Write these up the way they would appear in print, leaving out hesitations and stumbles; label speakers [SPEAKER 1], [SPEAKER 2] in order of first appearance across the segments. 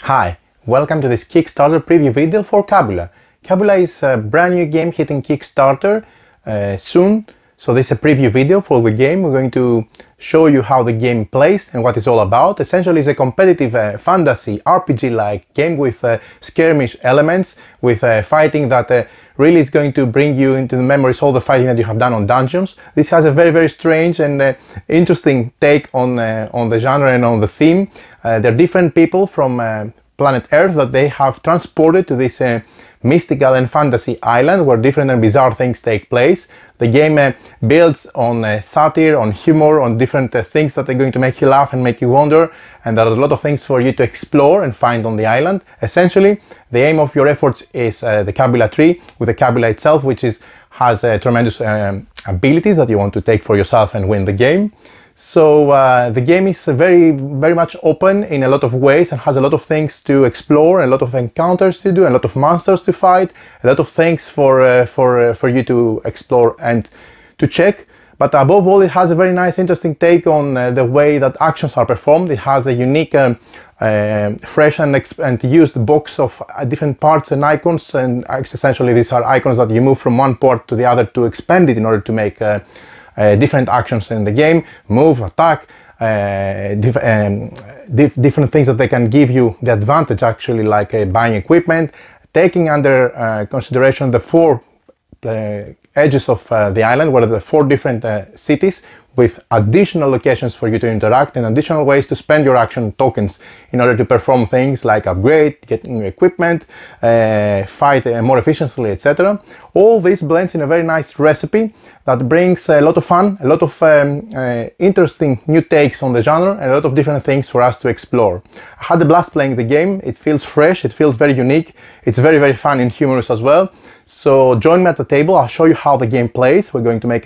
[SPEAKER 1] Hi, welcome to this Kickstarter preview video for Kabula. Kabula is a brand new game hitting Kickstarter soon. So this is a preview video for the game. We're going to show you how the game plays and what it's all about. Essentially, it's a competitive fantasy RPG-like game with skirmish elements, with fighting that really is going to bring you into the memories all the fighting that you have done on dungeons. This has a very strange and interesting take on the genre and on the theme. There are different people from planet Earth that they have transported to this mystical and fantasy island where different and bizarre things take place. The game builds on satire, on humor, on different things that are going to make you laugh and make you wonder, and there are a lot of things for you to explore and find on the island. Essentially, the aim of your efforts is the Kabula tree, with the Kabula itself, which has tremendous abilities that you want to take for yourself and win the game. So the game is very much open in a lot of ways and has a lot of things to explore, a lot of encounters to do, a lot of monsters to fight, a lot of things for you to explore and to check. But above all, it has a very nice, interesting take on the way that actions are performed. It has a unique, fresh and used box of different parts and icons, and essentially these are icons that you move from one port to the other to expand it in order to make different actions in the game, move, attack, different things that they can give you the advantage, actually, like buying equipment, taking under consideration the four edges of the island, where there are four different cities with additional locations for you to interact and additional ways to spend your action tokens in order to perform things like upgrade, get new equipment, fight more efficiently, etc. All this blends in a very nice recipe that brings a lot of fun, a lot of interesting new takes on the genre, and a lot of different things for us to explore. I had a blast playing the game. It feels fresh, it feels very unique, it's very fun and humorous as well. So join me at the table. I'll show you how the game plays. We're going to make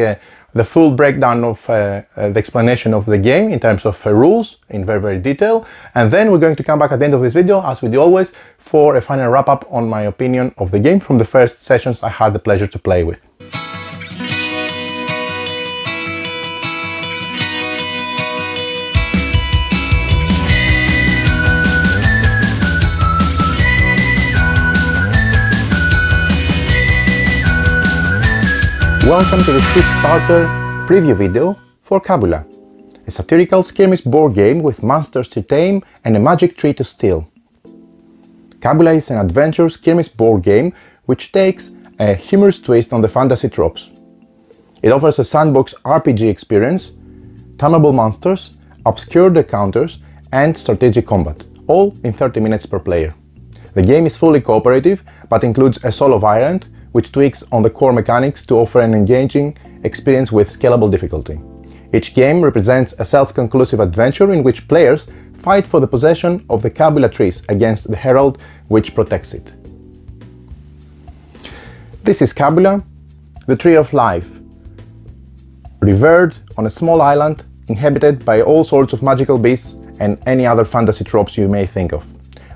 [SPEAKER 1] the full breakdown of the explanation of the game in terms of rules in very detail, and then we're going to come back at the end of this video, as we do always, for a final wrap-up on my opinion of the game from the first sessions I had the pleasure to play with. Welcome to this Kickstarter preview video for Kabula, a satirical skirmish board game with monsters to tame and a magic tree to steal. Kabula is an adventure skirmish board game which takes a humorous twist on the fantasy tropes. It offers a sandbox RPG experience, tameable monsters, obscure encounters, and strategic combat, all in 30 minutes per player. The game is fully cooperative, but includes a solo variant which tweaks on the core mechanics to offer an engaging experience with scalable difficulty. Each game represents a self-conclusive adventure in which players fight for the possession of the Kabula trees against the herald which protects it. This is Kabula, the Tree of Life, revered on a small island inhabited by all sorts of magical beasts and any other fantasy tropes you may think of.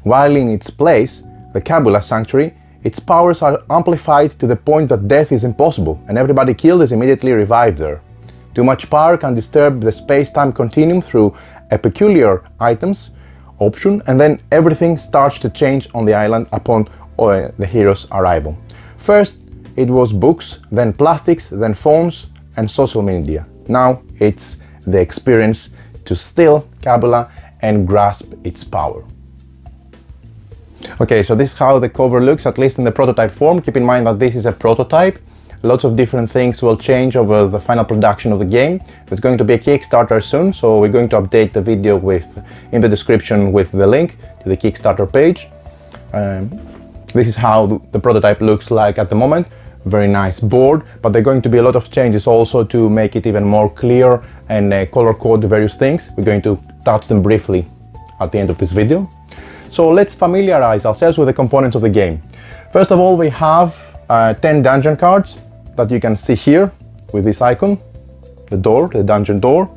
[SPEAKER 1] While in its place, the Kabula Sanctuary, its powers are amplified to the point that death is impossible and everybody killed is immediately revived there. Too much power can disturb the space-time continuum through a peculiar items option, and then everything starts to change on the island upon the hero's arrival. First it was books, then plastics, then phones and social media. Now it's the experience to steal Kabula and grasp its power. Okay, so this is how the cover looks, at least in the prototype form. Keep in mind that this is a prototype. Lots of different things will change over the final production of the game. There's going to be a Kickstarter soon, so we're going to update the video in the description with the link to the Kickstarter page. This is how the prototype looks like at the moment. Very nice board, but there are going to be a lot of changes also to make it even more clear and color code various things. We're going to touch them briefly at the end of this video. So let's familiarize ourselves with the components of the game. First of all, we have 10 dungeon cards that you can see here with this icon, the door, the dungeon door.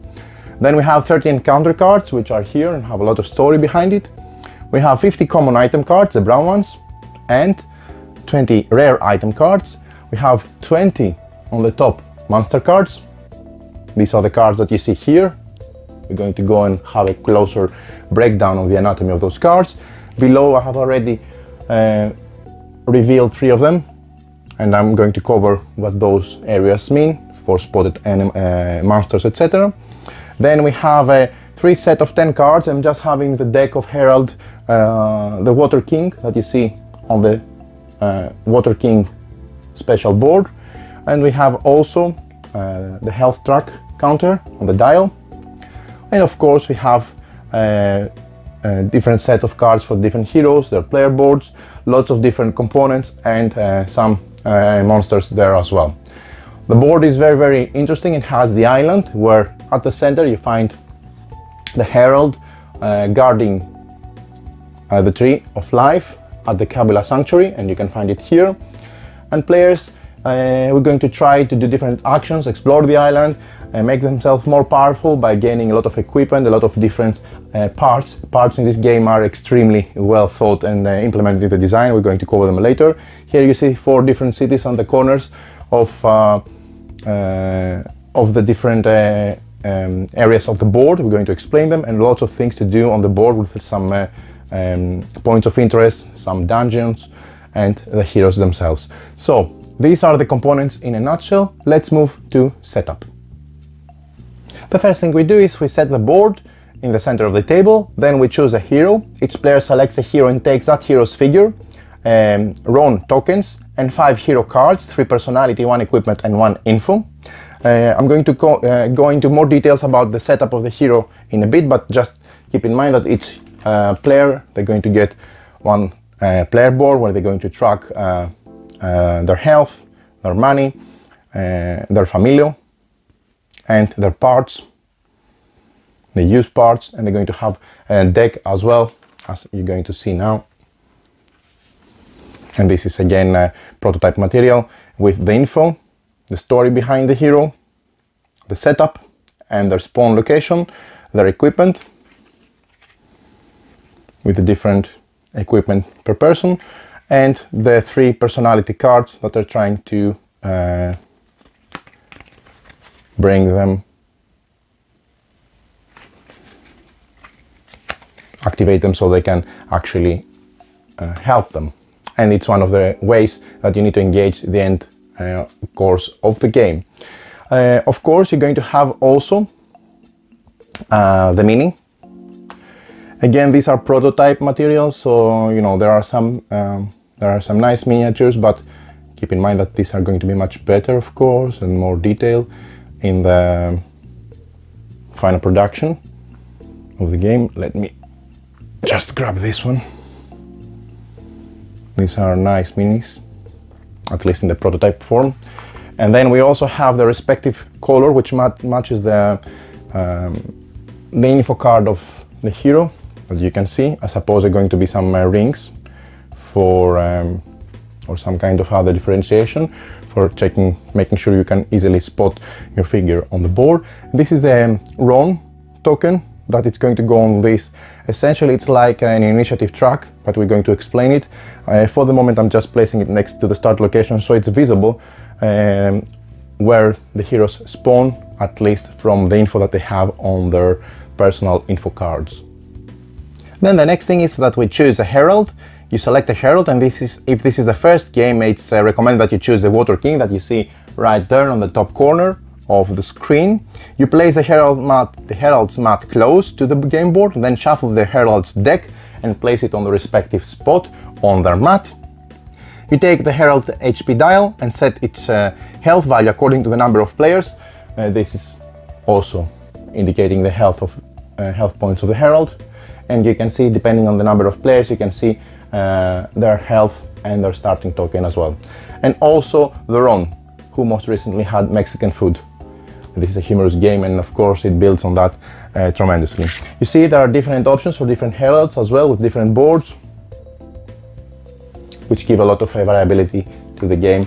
[SPEAKER 1] Then we have 30 encounter cards, which are here and have a lot of story behind it. We have 50 common item cards, the brown ones, and 20 rare item cards. We have 20 on the top monster cards. These are the cards that you see here. We're going to go and have a closer breakdown of the anatomy of those cards. Below I have already revealed 3 of them, and I'm going to cover what those areas mean for spotted monsters, etc. Then we have a 3 set of 10 cards. I'm just having the deck of Herald, the Water King that you see on the Water King special board, and we have also the health track counter on the dial, and of course we have a different set of cards for different heroes, their player boards, lots of different components, and some monsters there as well. The board is very interesting. It has the island where at the center you find the Herald guarding the Tree of Life at the Kabula Sanctuary, and you can find it here. And players, we're going to try to do different actions, explore the island, and make themselves more powerful by gaining a lot of equipment, a lot of different parts. Parts in this game are extremely well thought and implemented in the design. We're going to cover them later. Here you see 4 different cities on the corners of the different areas of the board. We're going to explain them, and lots of things to do on the board with some points of interest, some dungeons, and the heroes themselves. So these are the components in a nutshell. Let's move to setup. The first thing we do is we set the board in the center of the table. Then we choose a hero. Each player selects a hero and takes that hero's figure, RON tokens, and 5 hero cards, 3 personality, 1 equipment, and 1 info. I'm going to go into more details about the setup of the hero in a bit, but just keep in mind that each player, they're going to get 1 player board where they're going to track their health, their money, their familio, and their parts, the used parts, and they're going to have a deck as well, as you're going to see now. And this is again prototype material with the info, the story behind the hero, the setup, and their spawn location, their equipment, with the different equipment per person, and the 3 personality cards that are trying to bring them, activate them so they can actually help them. And it's one of the ways that you need to engage the end course of the game. Of course, you're going to have also the meaning. Again, these are prototype materials, so you know there are some nice miniatures, but keep in mind that these are going to be much better, of course, and more detail in the final production of the game. Let me just grab this one. These are nice minis, at least in the prototype form. And then we also have the respective color, which matches the info card of the hero. As you can see, I suppose there are going to be some rings for or some kind of other differentiation for checking, making sure you can easily spot your figure on the board. This is a RON token that it's going to go on this. Essentially, it's like an initiative track, but we're going to explain it. For the moment, I'm just placing it next to the start location so it's visible where the heroes spawn, at least from the info that they have on their personal info cards. Then the next thing is that we choose a herald. You select a herald, and if this is the first game, it's recommended that you choose the Water King that you see right there on the top corner of the screen. You place the herald's mat close to the game board, then shuffle the herald's deck and place it on the respective spot on their mat. You take the herald HP dial and set its health value according to the number of players. This is also indicating the health points of the herald, and you can see, depending on the number of players, you can see their health and their starting token as well. And also the RON, who most recently had Mexican food. This is a humorous game, and of course it builds on that tremendously. You see there are different options for different heralds as well, with different boards, which give a lot of variability to the game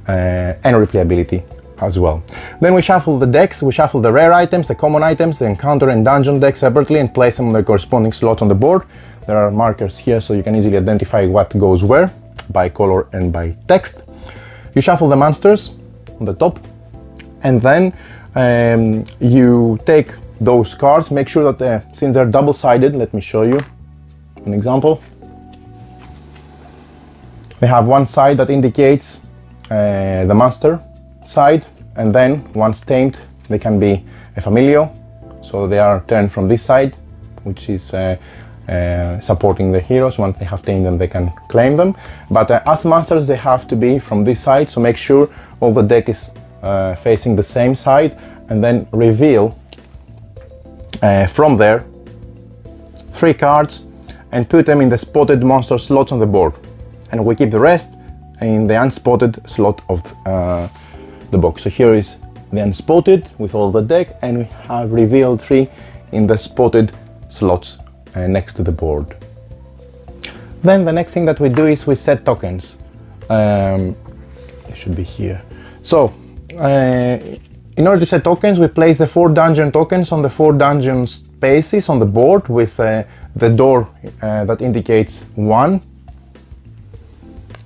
[SPEAKER 1] and replayability as well. Then we shuffle the decks. We shuffle the rare items, the common items, the encounter and dungeon decks separately and place them on their corresponding slots on the board. There are markers here so you can easily identify what goes where by color and by text. You shuffle the monsters on the top, and then you take those cards. Make sure that since they're double-sided, let me show you an example. They have one side that indicates the monster side, and then once tamed they can be a familiar, so they are turned from this side, which is supporting the heroes. Once they have tamed them they can claim them, but as monsters they have to be from this side, so make sure all the deck is facing the same side, and then reveal from there 3 cards and put them in the spotted monster slots on the board, and we keep the rest in the unspotted slot of the box. So here is the unspotted with all the deck, and we have revealed 3 in the spotted slots next to the board. Then the next thing that we do is we set tokens. It should be here. So in order to set tokens, we place the 4 dungeon tokens on the 4 dungeon spaces on the board, with the door that indicates 1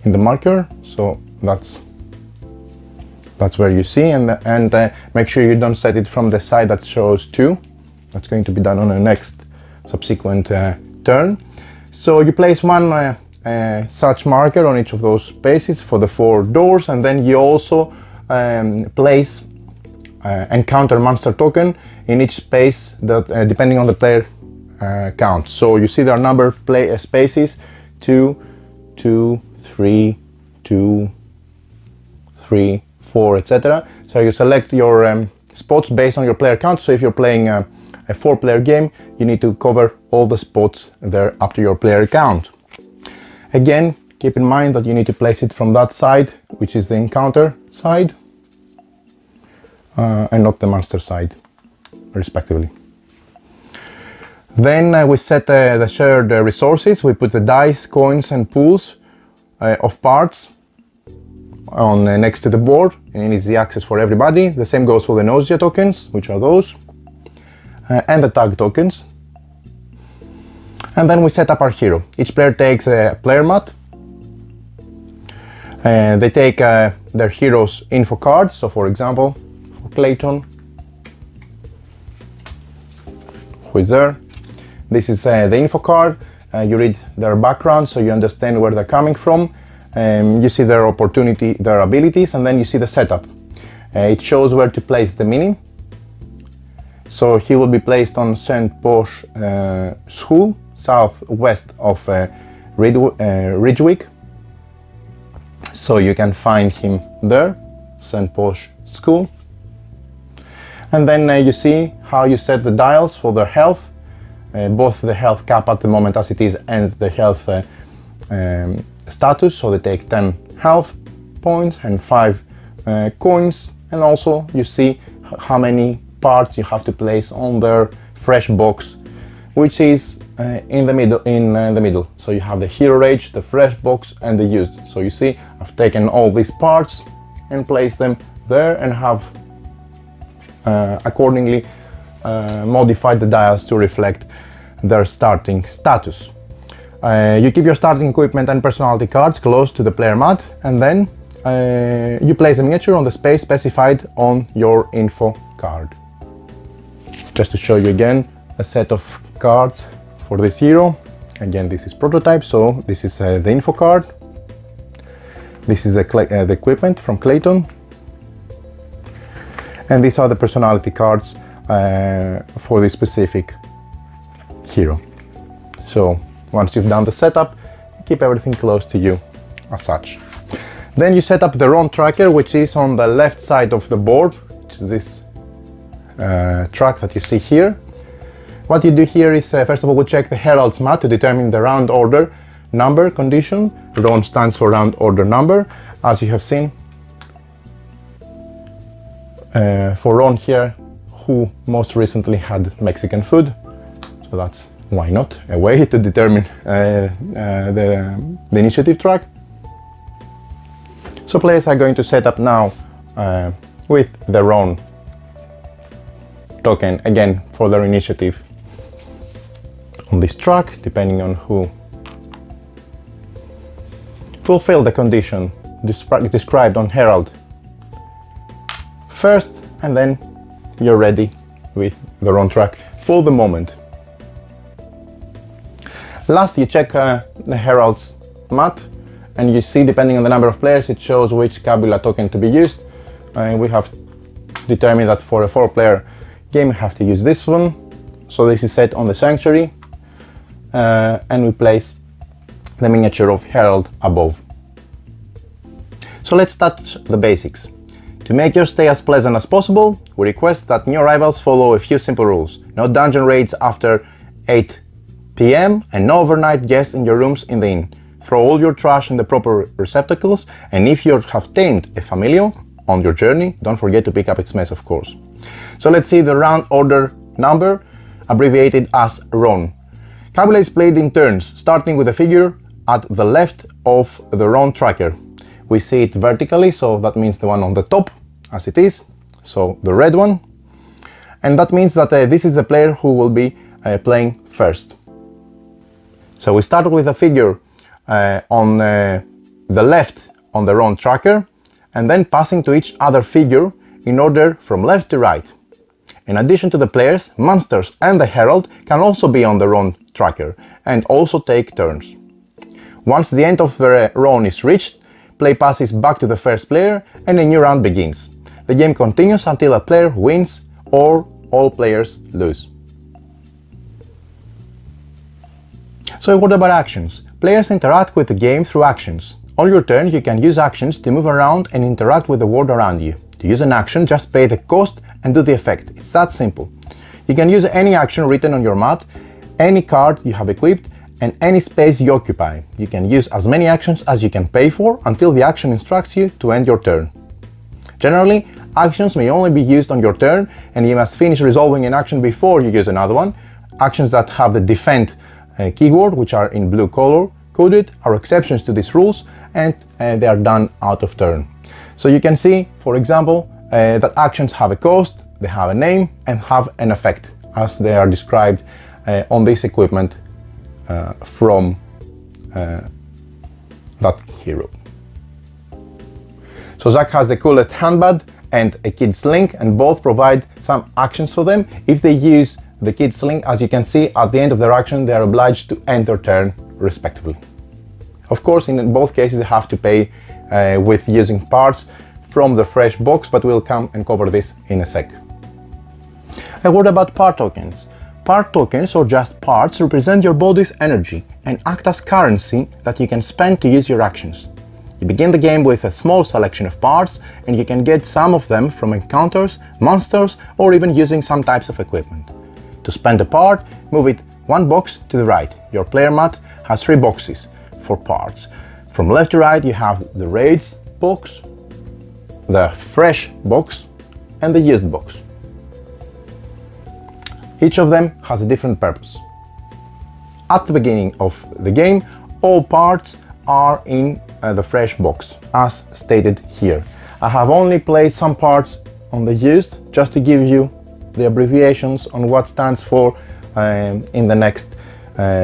[SPEAKER 1] in the marker. So that's where you see, and make sure you don't set it from the side that shows 2. That's going to be done on the next subsequent turn. So you place 1 such marker on each of those spaces for the 4 doors, and then you also place encounter monster token in each space that depending on the player count. So you see there are number spaces 2, 2, 3, 2, 3, 4, etc. So you select your spots based on your player count. So if you're playing a 4-player game, you need to cover all the spots there up to your player count. Again, keep in mind that you need to place it from that side, which is the encounter side, and not the monster side, respectively. Then we set the shared resources. We put the dice, coins and pools of parts on next to the board, and easy access for everybody. The same goes for the nausea tokens, which are those, and the tag tokens. And then we set up our hero. Each player takes a player mat. They take their hero's info cards. So for example, for Clayton, who is there, this is the info card. You read their background so you understand where they're coming from. You see their opportunity, their abilities, and then you see the setup. It shows where to place the mini. So he will be placed on St. Posh School, southwest of Ridgewick. So you can find him there, St. Posh School. And then you see how you set the dials for their health, both the health cap at the moment as it is and the health status. So they take 10 health points and 5 coins, and also you see how many parts you have to place on their fresh box, which is in the middle. So you have the hero rage, the fresh box and the used. So you see I've taken all these parts and placed them there, and have accordingly modified the dials to reflect their starting status. You keep your starting equipment and personality cards close to the player mat, and then you place a miniature on the space specified on your info card. Just to show you again a set of cards for this hero. Again, this is prototype, so this is the info card. This is the equipment from Clayton. And these are the personality cards for this specific hero. So once you've done the setup, keep everything close to you as such. Then you set up the RON tracker, which is on the left side of the board, which is this track that you see here. What you do here is, first of all, we check the Herald's mat to determine the round order number condition. RON stands for round order number, as you have seen. For RON here, who most recently had Mexican food, so that's why not a way to determine the initiative track. So players are going to set up now with the RON token again for their initiative on this track, depending on who fulfilled the condition described on Herald first, and then you're ready with the RON track for the moment. Last, you check the Herald's mat and you see, depending on the number of players, it shows which Kabula token to be used. We have determined that for a 4-player game we have to use this one, so this is set on the sanctuary, and we place the miniature of Herald above. So let's touch the basics. To make your stay as pleasant as possible, we request that new arrivals follow a few simple rules. No dungeon raids after 8 PM and no overnight guests in your rooms in the inn. Throw all your trash in the proper receptacles, and if you have tamed a familiar on your journey, don't forget to pick up its mess, of course. So let's see the round order number, abbreviated as RON. Kabula is played in turns, starting with a figure at the left of the RON tracker. We see it vertically, so that means the one on the top, as it is, so the red one. And that means that this is the player who will be playing first. So we start with a figure on the left on the RON tracker, and then passing to each other figure in order from left to right. In addition to the players, monsters and the herald can also be on the RON tracker and also take turns. Once the end of the RON is reached, play passes back to the first player and a new round begins. The game continues until a player wins or all players lose. So what about actions? Players interact with the game through actions. On your turn, you can use actions to move around and interact with the world around you. To use an action, just pay the cost and do the effect. It's that simple. You can use any action written on your mat, any card you have equipped, and any space you occupy. You can use as many actions as you can pay for until the action instructs you to end your turn. Generally, actions may only be used on your turn, and you must finish resolving an action before you use another one. Actions that have the defend keyword, which are in blue color coded, are exceptions to these rules, and they are done out of turn. So you can see, for example, that actions have a cost, they have a name, and have an effect, as they are described on this equipment from that hero. So Zach has the coolest handbag and a kid sling, and both provide some actions for them. If they use the kid sling, as you can see, at the end of their action, they are obliged to end their turn respectively. Of course, in both cases, they have to pay with using parts from the fresh box, but we'll come and cover this in a sec. A word about part tokens. Part tokens, or just parts, represent your body's energy and act as currency that you can spend to use your actions. You begin the game with a small selection of parts, and you can get some of them from encounters, monsters, or even using some types of equipment. To spend a part, move it one box to the right. Your player mat has 3 boxes for parts. From left to right you have the raids box, the fresh box, and the used box. Each of them has a different purpose. At the beginning of the game, all parts are in the fresh box, as stated here. I have only placed some parts on the used, just to give you the abbreviations on what stands for in the next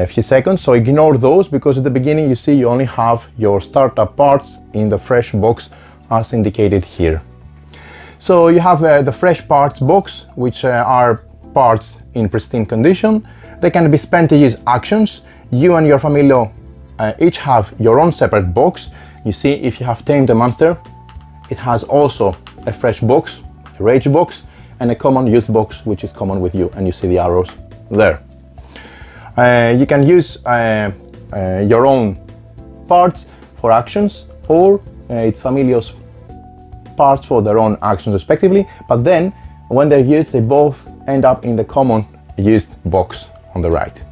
[SPEAKER 1] few seconds, so ignore those, because at the beginning you see you only have your startup parts in the fresh box as indicated here. So you have the fresh parts box, which are parts in pristine condition. They can be spent to use actions. You and your familiar each have your own separate box. You see, if you have tamed a monster, it has also a fresh box, a rage box, and a common used box, which is common with you, and you see the arrows there. You can use your own parts for actions, or its familiar's parts for their own actions respectively, but then when they're used, they both end up in the common used box on the right.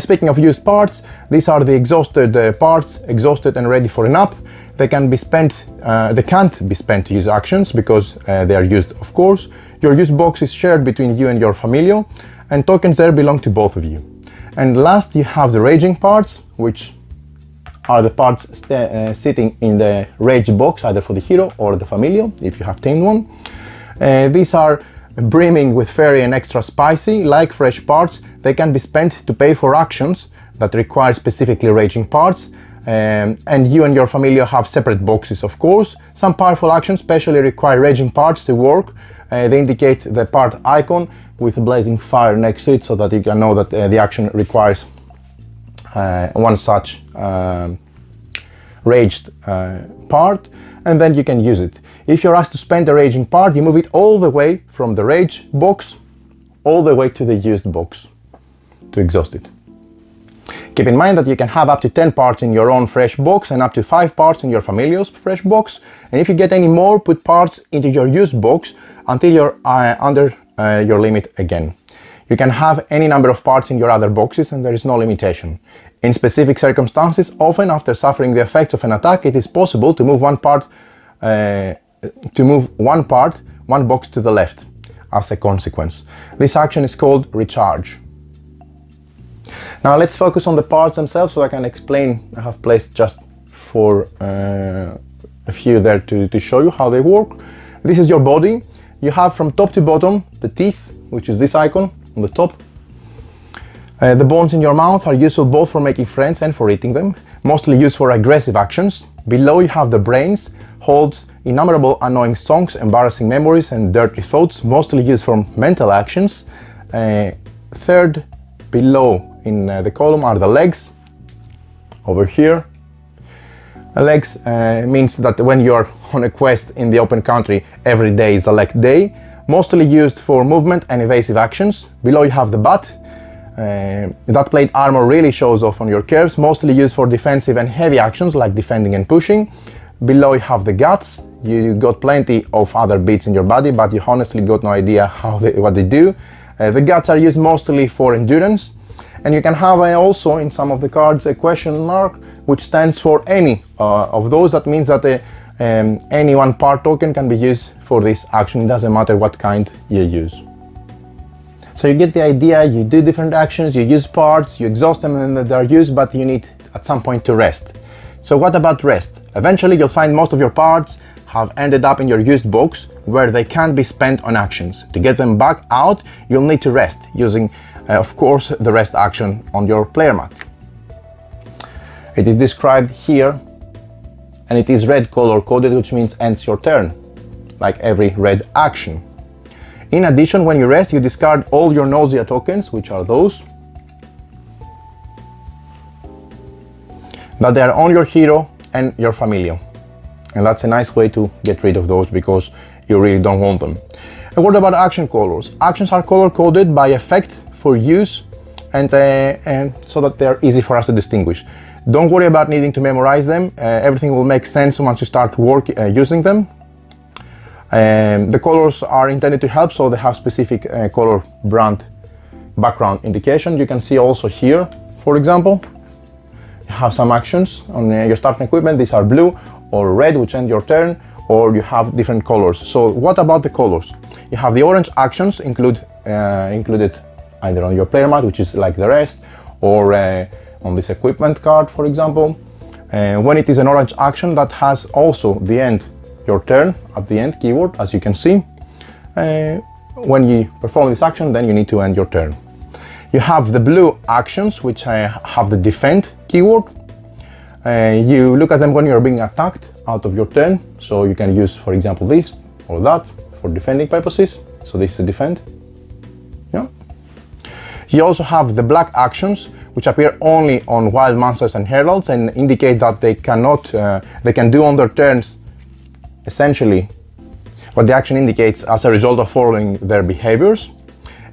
[SPEAKER 1] Speaking of used parts, these are the exhausted parts, exhausted and ready for an up. They can be spent, they can't be spent to use actions because they are used, of course. Your used box is shared between you and your familiar, and tokens there belong to both of you. And last, you have the raging parts, which are the parts sitting in the rage box, either for the hero or the familiar, if you have tamed one. These are brimming with fairy and extra spicy. Like fresh parts, they can be spent to pay for actions that require specifically raging parts, and you and your familiar have separate boxes, of course. Some powerful actions specially require raging parts to work. They indicate the part icon with a blazing fire next to it, so that you can know that the action requires one such raged part, and then you can use it. If you're asked to spend a raging part, you move it all the way from the rage box all the way to the used box to exhaust it. Keep in mind that you can have up to 10 parts in your own fresh box and up to 5 parts in your familiar's fresh box, and if you get any more, put parts into your used box until you're under your limit again. You can have any number of parts in your other boxes and there is no limitation. In specific circumstances, often after suffering the effects of an attack, it is possible to move one box to the left as a consequence. This action is called recharge. Now let's focus on the parts themselves so I can explain. I have placed just for a few there to show you how they work. This is your body. You have from top to bottom the teeth, which is this icon on the top. The bones in your mouth are useful both for making friends and for eating them, mostly used for aggressive actions. Below you have the brains, holds innumerable annoying songs, embarrassing memories and dirty thoughts, mostly used for mental actions. Third below in the column are the legs, over here. Legs means that when you're on a quest in the open country, every day is a leg day, mostly used for movement and evasive actions. Below you have the butt. That plate armor really shows off on your curves, mostly used for defensive and heavy actions like defending and pushing. Below you have the guts. You got plenty of other bits in your body, but you honestly got no idea what they do. The guts are used mostly for endurance, and you can have also in some of the cards a question mark, which stands for any of those. That means that any one part token can be used for this action. It doesn't matter what kind you use. So you get the idea. You do different actions, you use parts, you exhaust them and they're used, but you need at some point to rest. So what about rest? Eventually you'll find most of your parts have ended up in your used box where they can't be spent on actions. To get them back out, you'll need to rest using of course the rest action on your player mat. It is described here and it is red color coded, which means ends your turn, like every red action. In addition, when you rest, you discard all your nausea tokens, which are those that they are on your hero and your familiar. And that's a nice way to get rid of those because you really don't want them. A word about action colors. Actions are color coded by effect for use and so that they are easy for us to distinguish. Don't worry about needing to memorize them. Everything will make sense once you start using them. The colors are intended to help, so they have specific color brand background indication. You can see also here, for example, you have some actions on your starting equipment. These are blue or red, which end your turn, or you have different colors. So what about the colors? You have the orange actions included either on your player mat, which is like the rest, or on this equipment card, for example. When it is an orange action, that has also the end your turn at the end keyword, as you can see. When you perform this action, then you need to end your turn. You have the blue actions, which have the defend keyword. You look at them when you're being attacked out of your turn, so you can use, for example, this or that for defending purposes. So this is a defend. Yeah. You also have the black actions, which appear only on wild monsters and heralds and indicate that they can do on their turns essentially what the action indicates as a result of following their behaviors.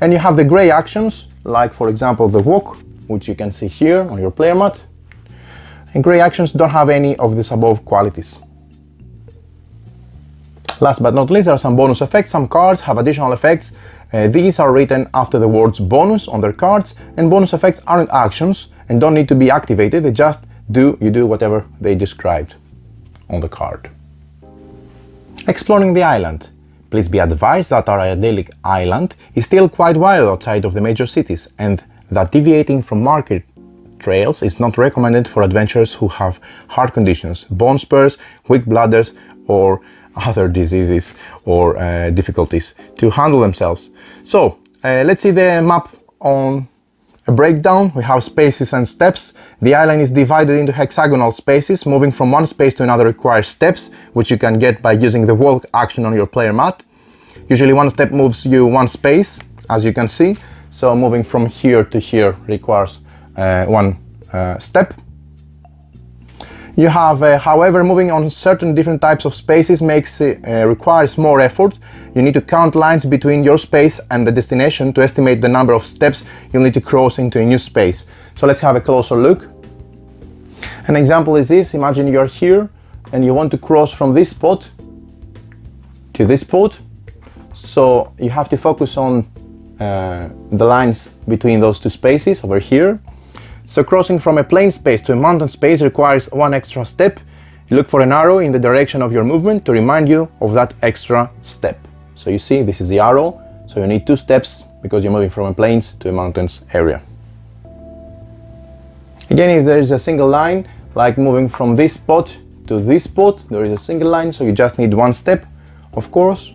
[SPEAKER 1] And you have the gray actions, like for example the walk, which you can see here on your player mat. And gray actions don't have any of these above qualities. Last but not least, there are some bonus effects. Some cards have additional effects. These are written after the words bonus on their cards, and bonus effects aren't actions and don't need to be activated. They just you do whatever they described on the card. Exploring the island. Please be advised that our idyllic island is still quite wild outside of the major cities, and that deviating from market trails is not recommended for adventurers who have heart conditions, bone spurs, weak bladders, or other diseases or difficulties to handle themselves. So let's see the map on a breakdown. We have spaces and steps. The island is divided into hexagonal spaces. Moving from one space to another requires steps, which you can get by using the walk action on your player mat. Usually one step moves you one space, as you can see. So moving from here to here requires one step. You have, however, moving on certain different types of spaces requires more effort. You need to count lines between your space and the destination to estimate the number of steps you'll need to cross into a new space. So let's have a closer look. An example is this. Imagine you're here and you want to cross from this spot to this spot. So you have to focus on the lines between those two spaces over here. So crossing from a plain space to a mountain space requires one extra step. You look for an arrow in the direction of your movement to remind you of that extra step. So you see, this is the arrow, so you need 2 steps because you're moving from a plains to a mountains area. Again, if there is a single line, like moving from this spot to this spot, there is a single line, so you just need 1 step, of course.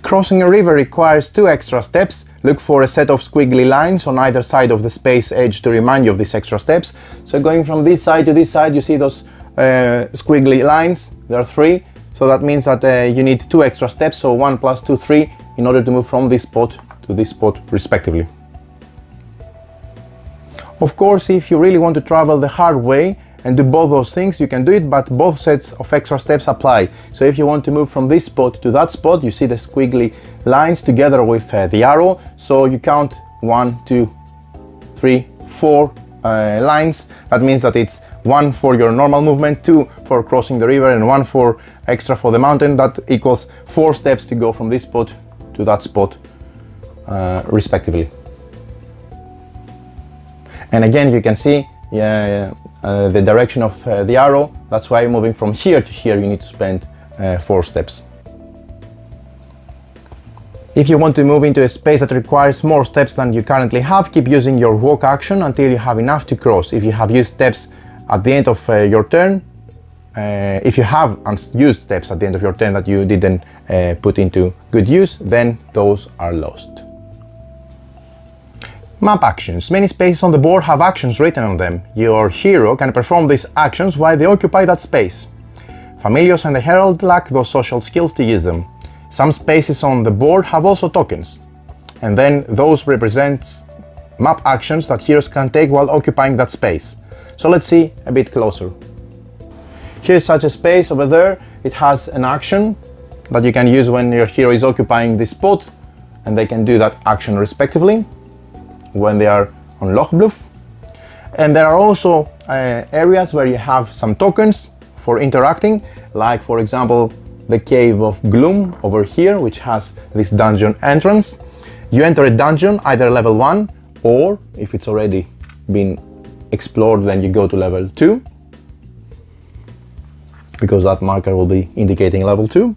[SPEAKER 1] Crossing a river requires 2 extra steps. Look for a set of squiggly lines on either side of the space edge to remind you of these extra steps. So going from this side to this side, you see those squiggly lines. There are 3, so that means that you need 2 extra steps, so 1 plus 2, 3, in order to move from this spot to this spot respectively. Of course, if you really want to travel the hard way and do both those things, you can do it, but both sets of extra steps apply. So if you want to move from this spot to that spot, you see the squiggly lines together with the arrow, so you count 1, 2, 3, 4 lines. That means that it's 1 for your normal movement, 2 for crossing the river, and 1 for extra for the mountain. That equals 4 steps to go from this spot to that spot respectively. And again, you can see the direction of the arrow. That's why moving from here to here you need to spend 4 steps. If you want to move into a space that requires more steps than you currently have, keep using your walk action until you have enough to cross. If you have used steps at the end of your turn, if you have used steps at the end of your turn that you didn't put into good use, then those are lost. Map actions. Many spaces on the board have actions written on them. Your hero can perform these actions while they occupy that space. Familiars and the Herald lack those social skills to use them. Some spaces on the board have also tokens, and then those represent map actions that heroes can take while occupying that space. So let's see a bit closer. Here's such a space over there. It has an action that you can use when your hero is occupying this spot, and they can do that action respectively when they are on Lochbluff. And there are also areas where you have some tokens for interacting, like for example the Cave of Gloom over here, which has this dungeon entrance. You enter a dungeon, either level 1, or if it's already been explored, then you go to level 2, because that marker will be indicating level 2.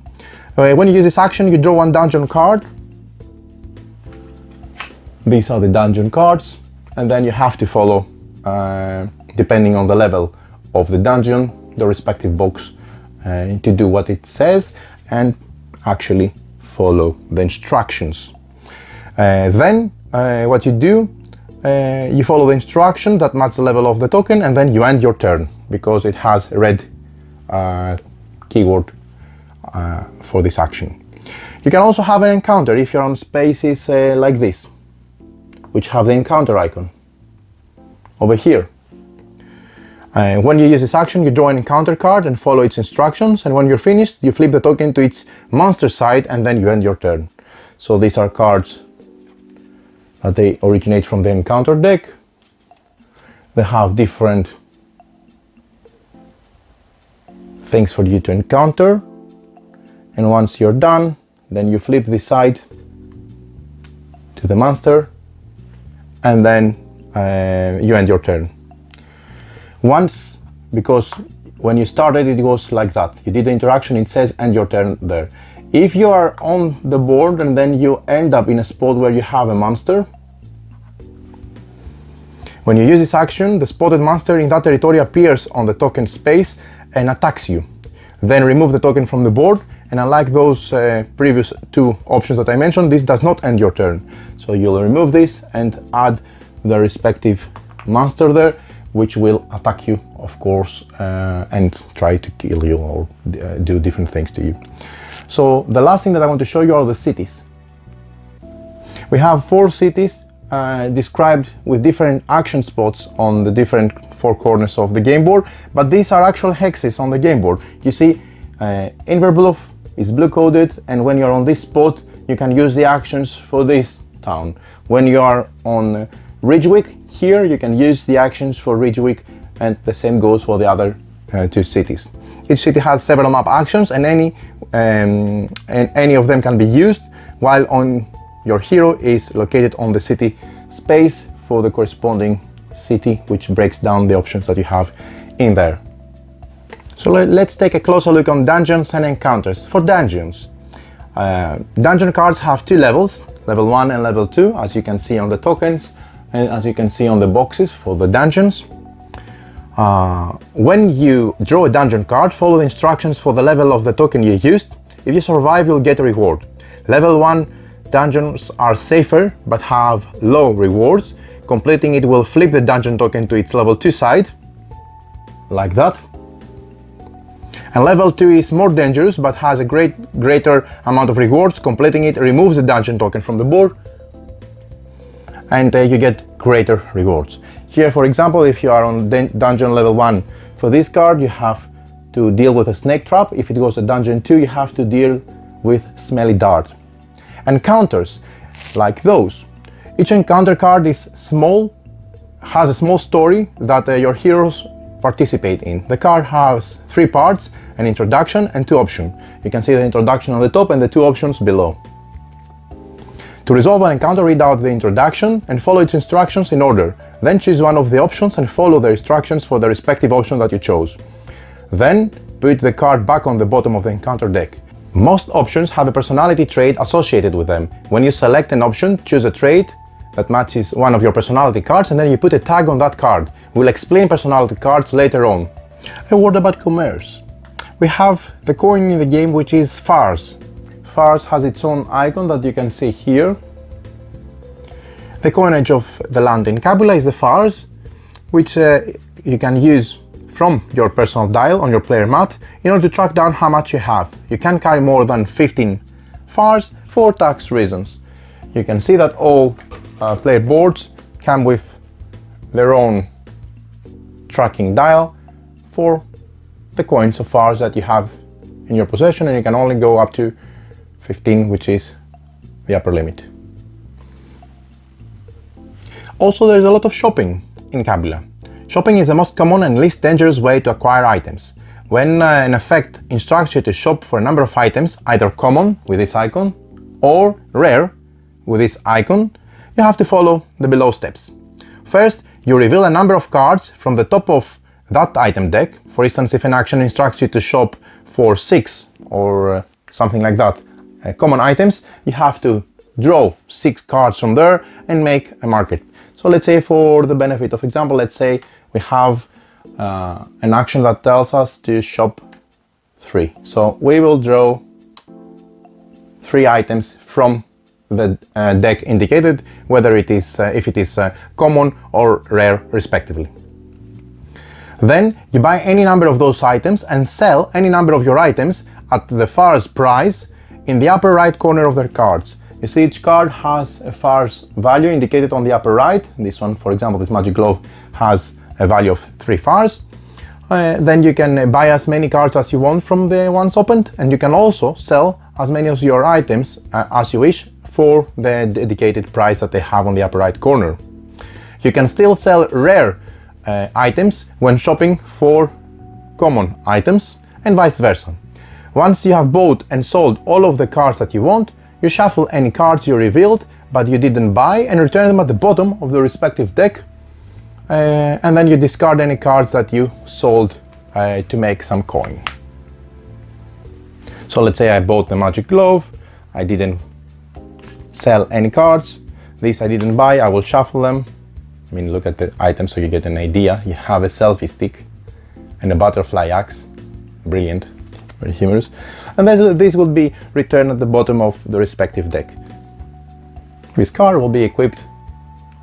[SPEAKER 1] When you use this action, you draw 1 dungeon card. These are the dungeon cards, and then you have to follow, depending on the level of the dungeon, the respective box to do what it says and actually follow the instructions. Then what you do, you follow the instruction that match the level of the token, and then you end your turn because it has a red keyword for this action. You can also have an encounter if you're on spaces like this, which have the encounter icon over here. When you use this action, you draw an encounter card and follow its instructions, and when you're finished, you flip the token to its monster side, and then you end your turn. So these are cards that they originate from the encounter deck. They have different things for you to encounter, and once you're done, then you flip this side to the monster, and then you end your turn. Once, because when you started it was like that, you did the interaction, it says end your turn there. If you are on the board and then you end up in a spot where you have a monster, when you use this action, the spotted monster in that territory appears on the token space and attacks you. Then remove the token from the board, and unlike those previous 2 options that I mentioned, this does not end your turn. So you'll remove this and add the respective monster there, which will attack you, of course, and try to kill you or do different things to you. So the last thing that I want to show you are the cities. We have 4 cities described with different action spots on the different four corners of the game board, but these are actual hexes on the game board. You see, Inverblov is blue coded, and when you're on this spot, you can use the actions for this town. When you are on Ridgewick, here you can use the actions for Ridgewick, and the same goes for the other two cities. Each city has several map actions, and any of them can be used, while on your hero is located on the city space for the corresponding city, which breaks down the options that you have in there. So let's take a closer look on dungeons and encounters. For dungeons, dungeon cards have two levels, level 1 and level 2, as you can see on the tokens and as you can see on the boxes for the dungeons. When you draw a dungeon card, follow the instructions for the level of the token you used. If you survive, you'll get a reward. Level 1 dungeons are safer but have low rewards. Completing it will flip the dungeon token to its level 2 side, like that. And level 2 is more dangerous but has a greater amount of rewards. Completing it removes the dungeon token from the board, and you get greater rewards. Here, for example, if you are on dungeon level 1, for this card you have to deal with a snake trap. If it goes to dungeon 2, you have to deal with smelly dart. Encounters, like those. Each encounter card is small, has a small story that your heroes participate in. The card has 3 parts, an introduction and 2 options. You can see the introduction on the top and the 2 options below. To resolve an encounter, read out the introduction and follow its instructions in order. Then choose one of the options and follow the instructions for the respective option that you chose. Then put the card back on the bottom of the encounter deck. Most options have a personality trait associated with them. When you select an option, choose a trait that matches one of your personality cards, and then you put a tag on that card. We'll explain personality cards later on. A word about commerce. We have the coin in the game, which is Fars. Fars has its own icon that you can see here. The coinage of the land in Kabula is the Fars, which you can use from your personal dial on your player mat in order to track down how much you have. You can carry more than 15 Fars for tax reasons. You can see that all player boards come with their own tracking dial for the coins of Fars that you have in your possession, and you can only go up to 15, which is the upper limit. Also, there's a lot of shopping in Kabula. Shopping is the most common and least dangerous way to acquire items. When an effect instructs you to shop for a number of items, either common with this icon or rare with this icon, you have to follow the below steps. First, you reveal a number of cards from the top of that item deck. For instance, if an action instructs you to shop for 6 or something like that common items, you have to draw 6 cards from there and make a market. So let's say, for the benefit of example, let's say we have an action that tells us to shop 3. So we will draw 3 items from the deck indicated, whether it is if it is common or rare respectively. Then you buy any number of those items and sell any number of your items at the Fars price in the upper right corner of their cards. You see, each card has a Fars value indicated on the upper right. This one, for example, this magic glove, has a value of 3 Fars. Then you can buy as many cards as you want from the ones opened, and you can also sell as many of your items as you wish for the dedicated price that they have on the upper right corner. You can still sell rare items when shopping for common items, and vice versa. Once you have bought and sold all of the cards that you want, you shuffle any cards you revealed but you didn't buy and return them at the bottom of the respective deck, and then you discard any cards that you sold to make some coin. So let's say I bought the magic glove, I didn't sell any cards, this I didn't buy, I will shuffle them. I mean, look at the item so you get an idea. You have a selfie stick and a butterfly axe, brilliant, very humorous, and this will be returned at the bottom of the respective deck. This card will be equipped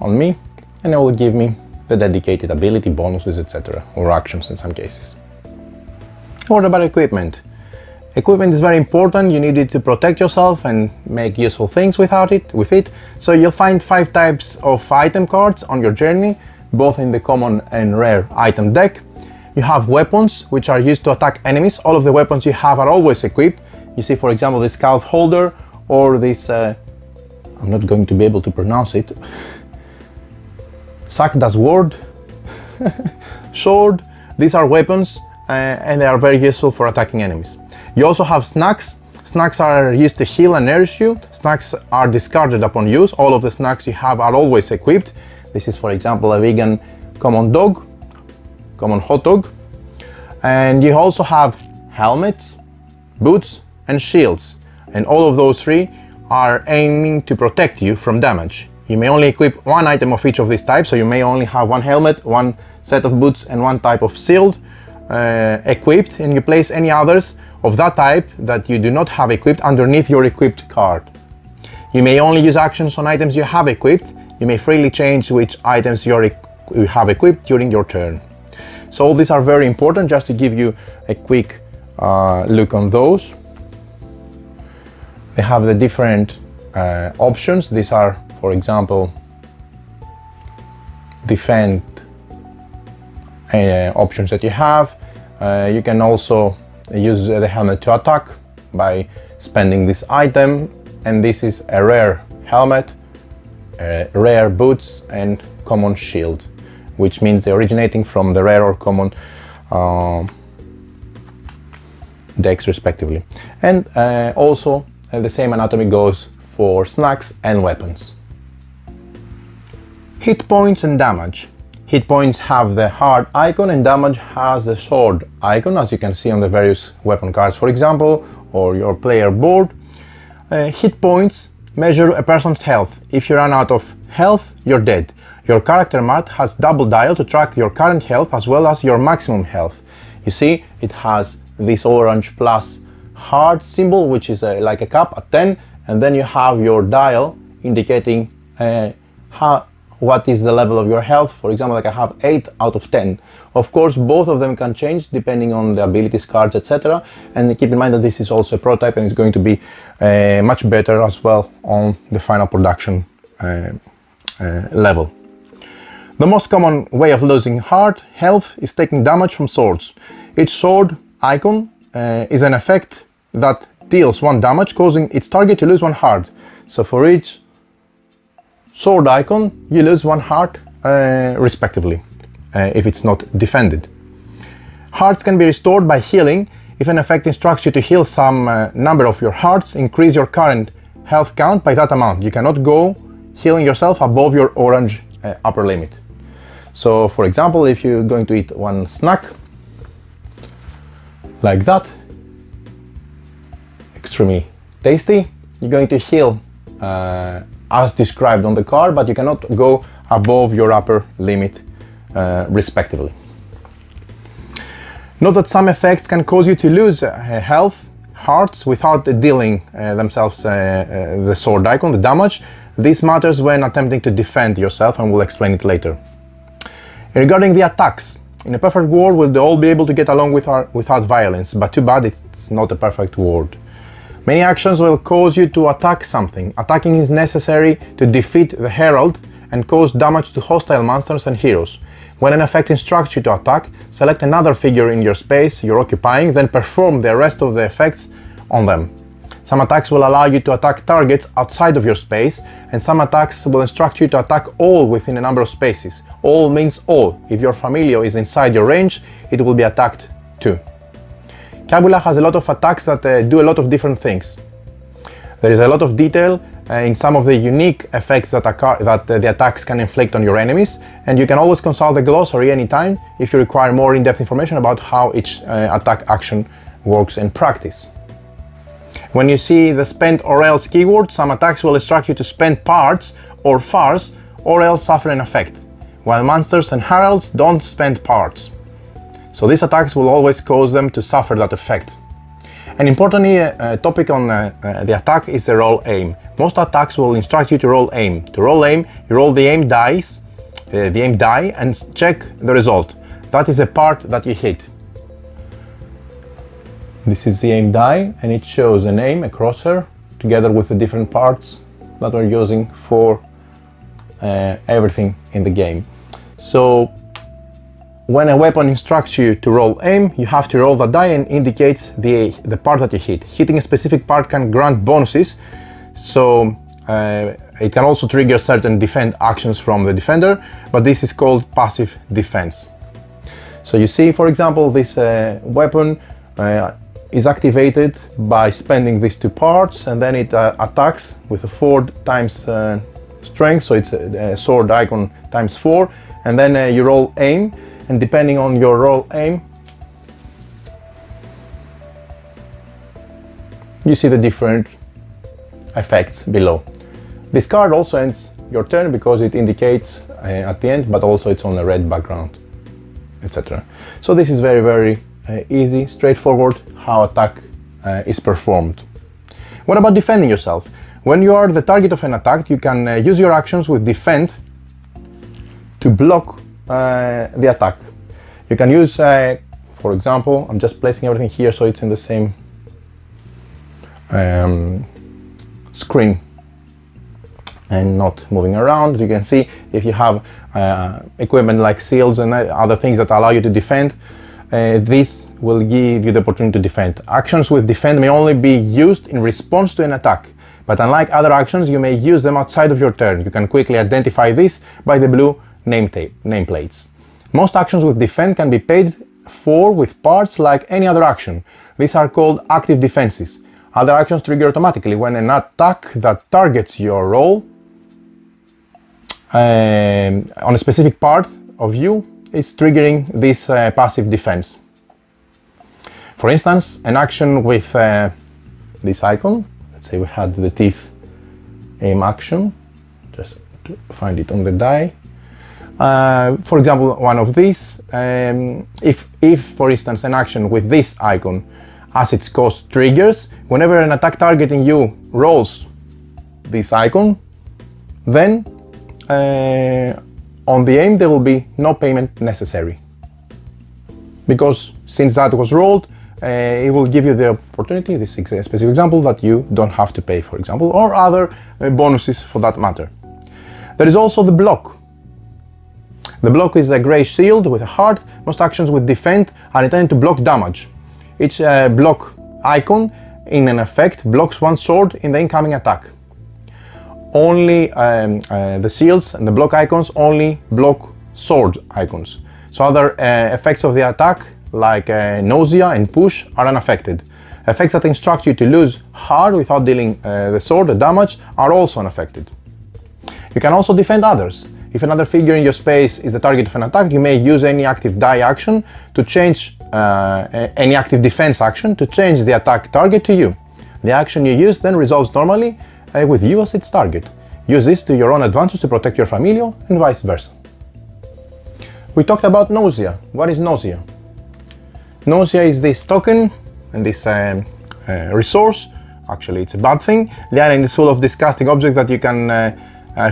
[SPEAKER 1] on me and it will give me the dedicated ability, bonuses, etc., or actions in some cases. What about equipment? Equipment is very important. You need it to protect yourself and make useful things with it. So you'll find 5 types of item cards on your journey. both in the common and rare item deck. You have weapons, which are used to attack enemies. All of the weapons you have are always equipped. You see, for example, this scarf holder or this, I'm not going to be able to pronounce it, Sakda's word, sword. These are weapons and they are very useful for attacking enemies. You also have snacks. Snacks are used to heal and nourish you. Snacks are discarded upon use. All of the snacks you have are always equipped. This is, for example, a vegan common dog, common hot dog. And you also have helmets, boots, and shields. And all of those three are aiming to protect you from damage. You may only equip one item of each of these types, so you may only have one helmet, one set of boots, and one type of shield equipped, and you place any others of that type that you do not have equipped underneath your equipped card. You may only use actions on items you have equipped. You may freely change which items you have equipped during your turn. So all these are very important, just to give you a quick look on those. They have the different options. These are, for example, defend options that you have. You can also use the helmet to attack by spending this item, and this is a rare helmet, rare boots, and common shield, which means they're originating from the rare or common decks respectively. And also the same anatomy goes for snacks and weapons. Hit points and damage. Hit points have the heart icon and damage has the sword icon, as you can see on the various weapon cards, for example, or your player board. Hit points measure a person's health. If you run out of health, you're dead. Your character mat has double dial to track your current health as well as your maximum health. You see, it has this orange plus heart symbol, which is like a cup at 10, and then you have your dial indicating what is the level of your health. For example, like I have 8 out of 10. Of course, both of them can change depending on the abilities, cards, etc. And keep in mind that this is also a prototype and it's going to be much better as well on the final production level. The most common way of losing health is taking damage from swords. Each sword icon is an effect that deals 1 damage, causing its target to lose 1 heart. So for each sword icon, you lose 1 heart respectively, if it's not defended. Hearts can be restored by healing. If an effect instructs you to heal some number of your hearts, increase your current health count by that amount. You cannot go healing yourself above your orange upper limit. So for example, if you're going to eat 1 snack, like that, extremely tasty, you're going to heal as described on the card, but you cannot go above your upper limit respectively. Note that some effects can cause you to lose hearts without dealing themselves the sword icon, the damage. This matters when attempting to defend yourself, and we'll explain it later. Regarding the attacks, in a perfect world we'll all be able to get along without violence, but too bad it's not a perfect world. Many actions will cause you to attack something. Attacking is necessary to defeat the Herald and cause damage to hostile monsters and heroes. When an effect instructs you to attack, select another figure in your space you're occupying, then perform the rest of the effects on them. Some attacks will allow you to attack targets outside of your space, and some attacks will instruct you to attack all within a number of spaces. All means all. If your familiar is inside your range, it will be attacked too. Kabula has a lot of attacks that do a lot of different things. There is a lot of detail in some of the unique effects that the attacks can inflict on your enemies, and you can always consult the glossary anytime if you require more in-depth information about how each attack action works in practice. When you see the spend or else keyword, some attacks will instruct you to spend parts or fars or else suffer an effect, while monsters and heralds don't spend parts. So these attacks will always cause them to suffer that effect. An important topic on the attack is the roll aim. Most attacks will instruct you to roll aim. To roll aim, you roll the aim die and check the result. That is a part that you hit. This is the aim die, and it shows an aim, a crosshair, together with the different parts that we're using for everything in the game. So when a weapon instructs you to roll aim, you have to roll the die and indicates the part that you hit. Hitting a specific part can grant bonuses, so it can also trigger certain defend actions from the defender, but this is called passive defense. So you see, for example, this weapon is activated by spending these two parts, and then it attacks with a 4 times strength, so it's a sword icon times 4, and then you roll aim, and depending on your roll aim, you see the different effects below. This card also ends your turn because it indicates at the end, but also it's on a red background, etc. So this is very, very easy, straightforward how attack is performed. What about defending yourself? When you are the target of an attack, you can use your actions with defend to block the attack. You can use, for example, I'm just placing everything here so it's in the same screen and not moving around. You can see if you have equipment like shields and other things that allow you to defend, this will give you the opportunity to defend. Actions with defend may only be used in response to an attack, but unlike other actions, you may use them outside of your turn. You can quickly identify this by the blue nameplates. Most actions with defend can be paid for with parts like any other action. These are called active defenses. Other actions trigger automatically when an attack that targets your roll on a specific part of you is triggering this passive defense. For instance, an action with this icon, let's say we had the teeth aim action, just to find it on the die. For example, one of these, if for instance an action with this icon as its cost triggers, whenever an attack targeting you rolls this icon, then on the aim there will be no payment necessary, because since that was rolled, it will give you the opportunity, this is a specific example, that you don't have to pay, for example, or other bonuses for that matter. There is also the block. The block is a grey shield with a heart. Most actions with defend are intended to block damage. Each block icon in an effect blocks one sword in the incoming attack. Only the shields and the block icons only block sword icons. So other effects of the attack like nausea and push are unaffected. Effects that instruct you to lose hard without dealing the sword the damage are also unaffected. You can also defend others. If another figure in your space is the target of an attack, you may use any active die action to change any active defense action to change the attack target to you. The action you use then resolves normally with you as its target. Use this to your own advantage to protect your familial and vice versa. We talked about nausea. What is nausea? Nausea is this token and this resource. Actually, it's a bad thing. The island is full of disgusting objects that you can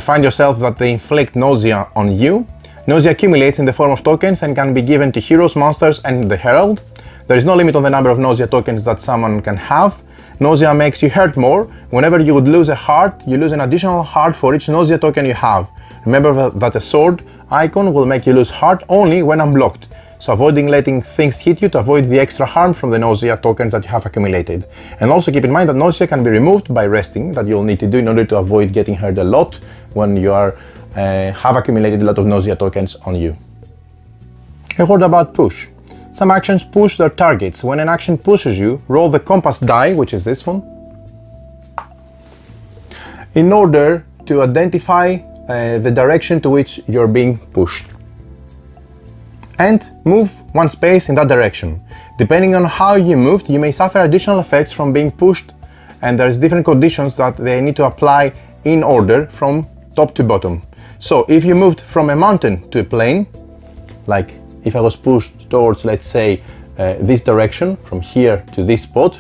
[SPEAKER 1] find yourself that they inflict nausea on you. Nausea accumulates in the form of tokens and can be given to heroes, monsters, and the herald. There is no limit on the number of nausea tokens that someone can have. Nausea makes you hurt more. Whenever you would lose a heart, you lose an additional heart for each nausea token you have. Remember that a sword icon will make you lose heart only when unblocked, so avoiding letting things hit you to avoid the extra harm from the nausea tokens that you have accumulated. And also keep in mind that nausea can be removed by resting, that you'll need to do in order to avoid getting hurt a lot when you have accumulated a lot of nausea tokens on you. A word about push. Some actions push their targets. When an action pushes you, roll the compass die, which is this one, in order to identify the direction to which you're being pushed, and move one space in that direction. Depending on how you moved, you may suffer additional effects from being pushed, and there's different conditions that they need to apply in order from top to bottom. So if you moved from a mountain to a plain, like if I was pushed towards, let's say, this direction, from here to this spot,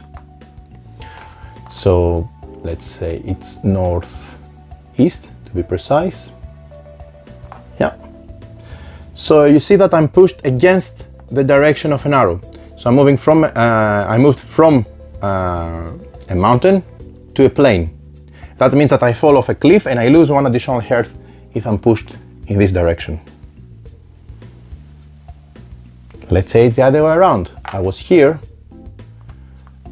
[SPEAKER 1] so let's say it's northeast to be precise. Yeah. So you see that I'm pushed against the direction of an arrow. So I'm moving from, I moved from a mountain to a plain. That means that I fall off a cliff and I lose one additional health if I'm pushed in this direction. Let's say it's the other way around. I was here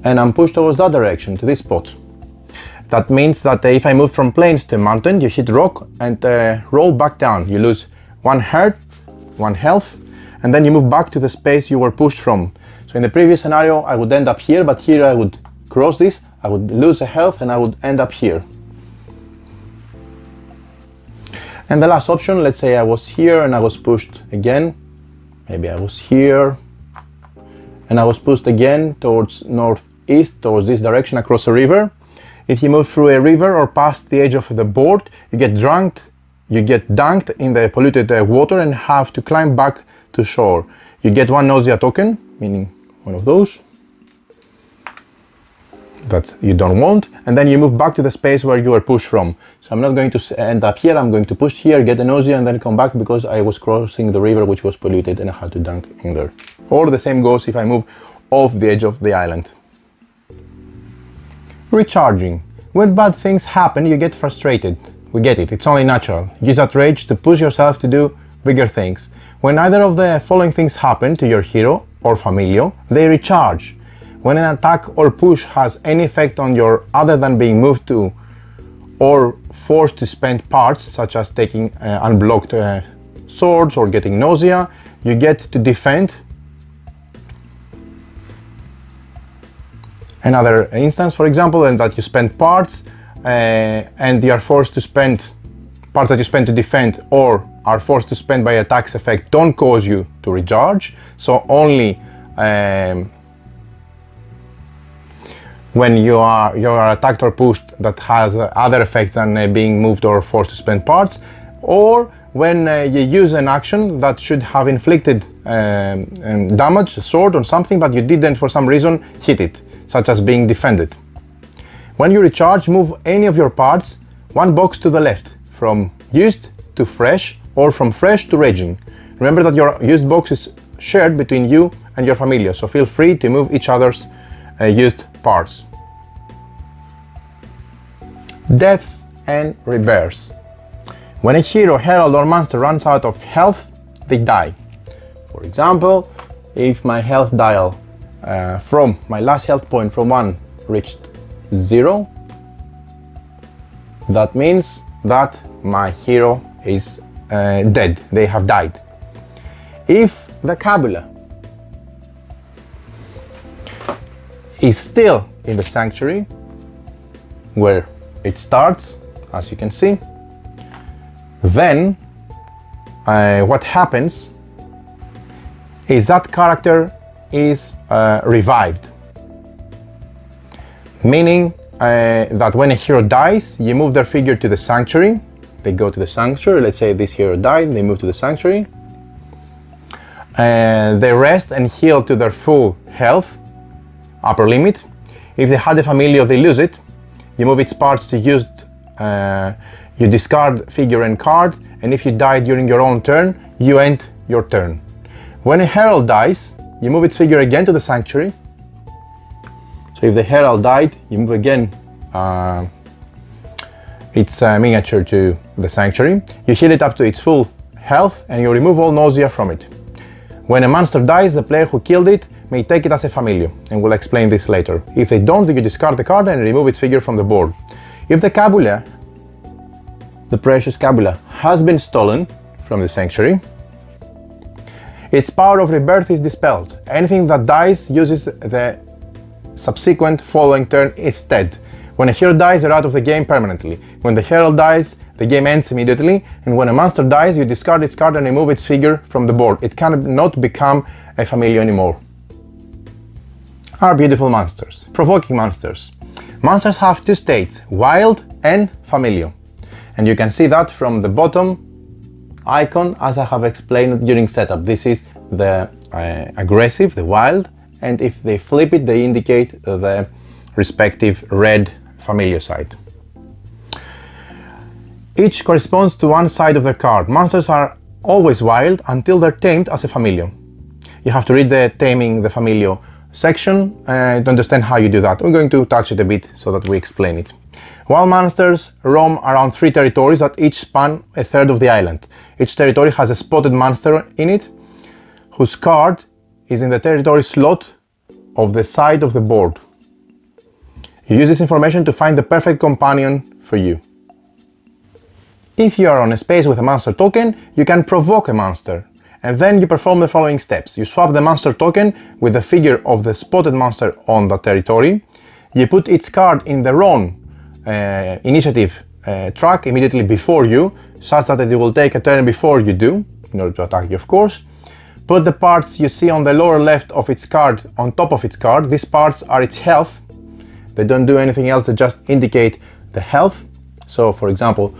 [SPEAKER 1] and I'm pushed towards that direction, to this spot. That means that if I move from plains to a mountain, you hit rock and roll back down. You lose one heart, one health, and then you move back to the space you were pushed from. So in the previous scenario, I would end up here, but here I would cross this, I would lose a health, and I would end up here. And the last option, let's say I was here and I was pushed again. Maybe I was here and I was pushed again towards northeast, towards this direction, across a river. If you move through a river or past the edge of the board, you get dunked in the polluted water and have to climb back to shore. You get one nausea token, meaning one of those that you don't want, and then you move back to the space where you were pushed from. So I'm not going to end up here, I'm going to push here, get a nausea, and then come back because I was crossing the river which was polluted and I had to dunk in there. Or the same goes if I move off the edge of the island. Recharging. When bad things happen, you get frustrated. We get it, it's only natural. Use that rage to push yourself to do bigger things. When either of the following things happen to your hero or familio, they recharge. When an attack or push has any effect on your other than being moved to or forced to spend parts, such as taking unblocked swords or getting nausea, you get to defend. Another instance, for example, and that you spend parts and you are forced to spend parts that you spend to defend or are forced to spend by attack's effect don't cause you to recharge. So only when you are attacked or pushed that has other effects than being moved or forced to spend parts, or when you use an action that should have inflicted damage, a sword or something, but you didn't for some reason hit it, such as being defended. When you recharge, move any of your parts one box to the left, from used to fresh or from fresh to raging. Remember that your used box is shared between you and your familia, so feel free to move each other's used parts. Deaths and rebirths. When a hero, herald or monster runs out of health, they die. For example, if my health dial from my last health point from 1 reached 0, that means that my hero is dead, they have died. If the Kabula is still in the sanctuary where it starts, as you can see, then what happens is that character is revived, meaning that when a hero dies, you move their figure to the sanctuary. They go to the sanctuary. Let's say this hero died, they move to the sanctuary. They rest and heal to their full health, upper limit. If they had a familiar, they lose it. You move its parts to used, you discard figure and card, and if you die during your own turn, you end your turn. When a herald dies, you move its figure again to the sanctuary. So if the herald died, you move again its miniature to the sanctuary. You heal it up to its full health and you remove all nausea from it. When a monster dies, the player who killed it may take it as a familiar, and we'll explain this later. If they don't, then you discard the card and remove its figure from the board. If the Kabula, the precious Kabula, has been stolen from the sanctuary, its power of rebirth is dispelled. Anything that dies uses the subsequent following turn instead. When a hero dies, you're out of the game permanently. When the herald dies, the game ends immediately, and when a monster dies, you discard its card and remove its figure from the board. It cannot become a familiar anymore. Our beautiful monsters. Provoking monsters. Monsters have two states, wild and familiar. And you can see that from the bottom icon, as I have explained during setup. This is the aggressive, the wild, and if they flip it, they indicate the respective red familiar side. Each corresponds to one side of the card. Monsters are always wild until they're tamed as a familiar. You have to read the Taming the Familiar section to understand how you do that. We're going to touch it a bit so that we explain it. Wild monsters roam around 3 territories that each span a third of the island. Each territory has a spotted monster in it, whose card is in the territory slot of the side of the board. You use this information to find the perfect companion for you. If you are on a space with a monster token, you can provoke a monster, and then you perform the following steps. You swap the monster token with the figure of the spotted monster on the territory. You put its card in the wrong initiative track immediately before you, such that it will take a turn before you do, in order to attack you, of course. Put the parts you see on the lower left of its card on top of its card. These parts are its health. They don't do anything else, they just indicate the health. So, for example,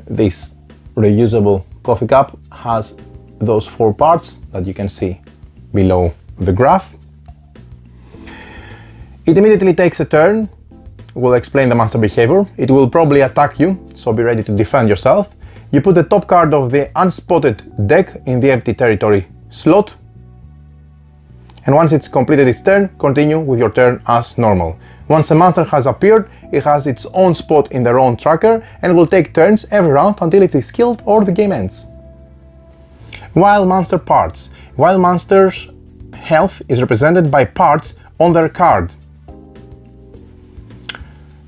[SPEAKER 1] this reusable coffee cup has those 4 parts that you can see below the graph. It immediately takes a turn. We'll explain the monster behavior. It will probably attack you, so be ready to defend yourself. You put the top card of the unspotted deck in the empty territory slot, and once it's completed its turn, continue with your turn as normal. Once a monster has appeared, it has its own spot in the round tracker and will take turns every round until it is killed or the game ends. Wild monster parts. Wild monsters' health is represented by parts on their card.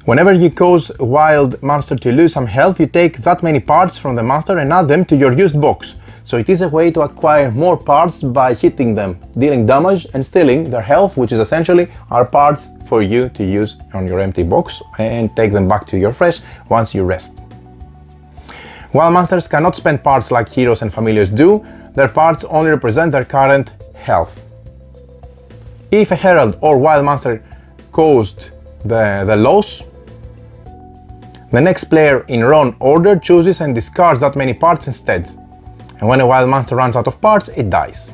[SPEAKER 1] Whenever you cause a wild monster to lose some health, you take that many parts from the monster and add them to your used box. So it is a way to acquire more parts by hitting them, dealing damage and stealing their health, which is essentially are parts for you to use on your empty box and take them back to your fresh once you rest. Wild monsters cannot spend parts like heroes and familiars do. Their parts only represent their current health. If a herald or wild monster caused the loss, the next player in run order chooses and discards that many parts instead. And when a wild monster runs out of parts, it dies.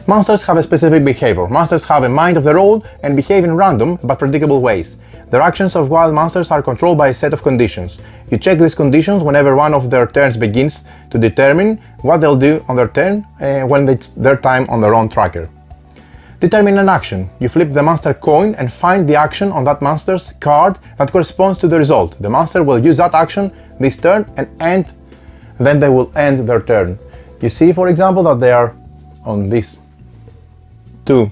[SPEAKER 1] Monsters have a specific behavior. Monsters have a mind of their own and behave in random but predictable ways. The actions of wild monsters are controlled by a set of conditions. You check these conditions whenever one of their turns begins to determine what they'll do on their turn when it's their time on their own tracker. Determine an action. You flip the monster coin and find the action on that monster's card that corresponds to the result. The monster will use that action this turn and then they will end their turn. You see, for example, that they are on these 2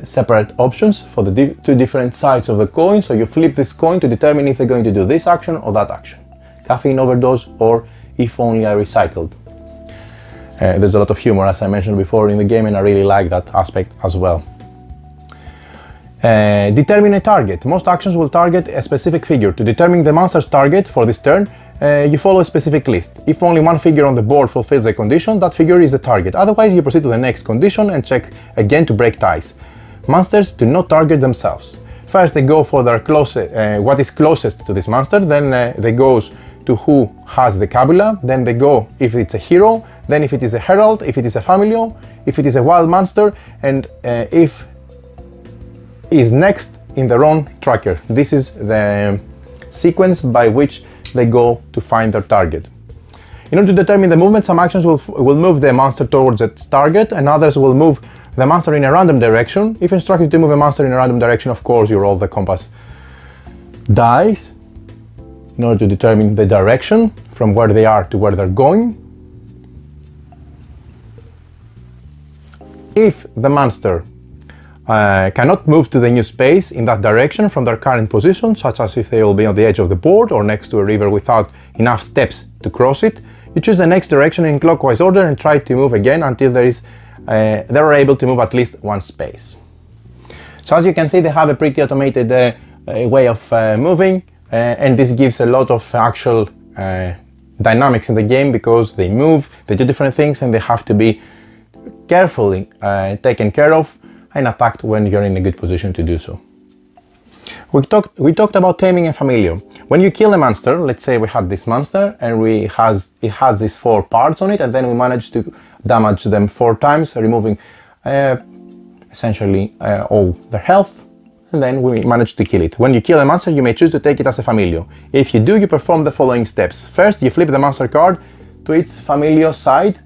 [SPEAKER 1] separate options for the 2 different sides of the coin. So you flip this coin to determine if they're going to do this action or that action. Caffeine overdose or if only I recycled. There's a lot of humor, as I mentioned before, in the game, and I really like that aspect as well. Determine a target. Most actions will target a specific figure. To determine the monster's target for this turn, you follow a specific list. If only one figure on the board fulfills a condition, that figure is the target. Otherwise, you proceed to the next condition and check again to break ties. Monsters do not target themselves. First, they go for their what is closest to this monster, then they go to who has the Kabula, then they go if it's a hero, then if it is a herald, if it is a familiar, if it is a wild monster, and if is next in their own tracker. This is the sequence by which they go to find their target. In order to determine the movement, some actions will move the monster towards its target and others will move the monster in a random direction. If instructed to move a monster in a random direction, of course you roll the compass dice in order to determine the direction from where they are to where they're going. If the monster cannot move to the new space in that direction from their current position, such as if they will be on the edge of the board or next to a river without enough steps to cross it, you choose the next direction in clockwise order and try to move again until they are able to move at least one space. So as you can see, they have a pretty automated way of moving, and this gives a lot of actual dynamics in the game because they move, they do different things, and they have to be carefully taken care of and attacked when you're in a good position to do so. We talked about taming a familiar. When you kill a monster, let's say we had this monster and it had these 4 parts on it, and then we managed to damage them 4 times, removing essentially all their health, and then we managed to kill it. When you kill a monster, you may choose to take it as a familiar. If you do, you perform the following steps. First, you flip the monster card to its familiar side,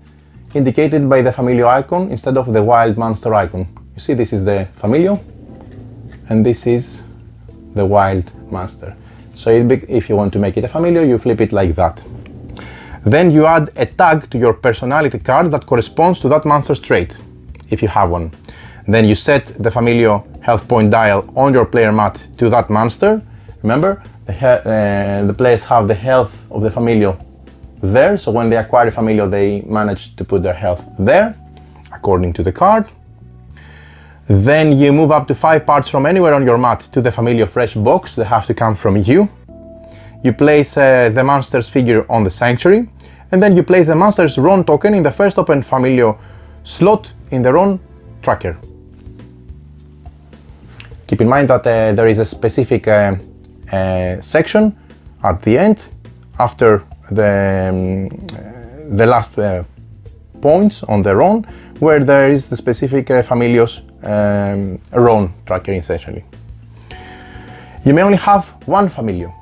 [SPEAKER 1] indicated by the familiar icon instead of the wild monster icon. You see, this is the familiar and this is the wild monster. So if you want to make it a familiar, you flip it like that. Then you add a tag to your personality card that corresponds to that monster's trait. if you have one. Then you set the Familio health point dial on your player mat to that monster. Remember, the players have the health of the Familio there, so when they acquire a Familio they manage to put their health there, according to the card. Then you move up to 5 parts from anywhere on your mat to the Familio fresh box. They have to come from you. You place the monster's figure on the sanctuary, and then you place the monster's Ron token in the first open Familio slot in the Ron tracker. Keep in mind that there is a specific section at the end, after the last points on the Ron, where there is the specific Familio's Ron tracker essentially. You may only have one Familio.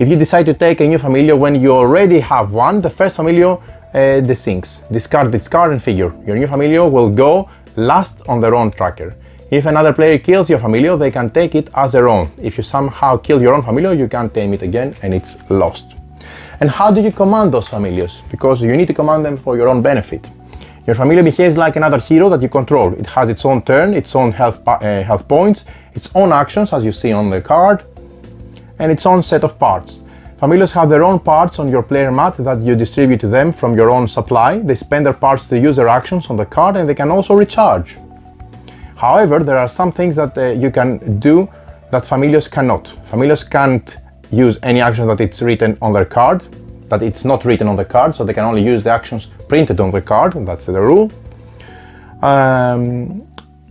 [SPEAKER 1] If you decide to take a new Familio when you already have one, the first Familio desyncs. Discard its card and figure. Your new Familio will go last on the Ron tracker. If another player kills your Familio, they can take it as their own. If you somehow kill your own Familio, you can't tame it again and it's lost. And how do you command those Familios? Because you need to command them for your own benefit. Your Familio behaves like another hero that you control. It has its own turn, its own health points, its own actions as you see on the card, and its own set of parts. Familios have their own parts on your player mat that you distribute to them from your own supply. They spend their parts to use their actions on the card, and they can also recharge. However, there are some things that you can do that Familios cannot. Familios can't use any action that it's written on their card, that it's not written on the card, so they can only use the actions printed on the card. That's the rule.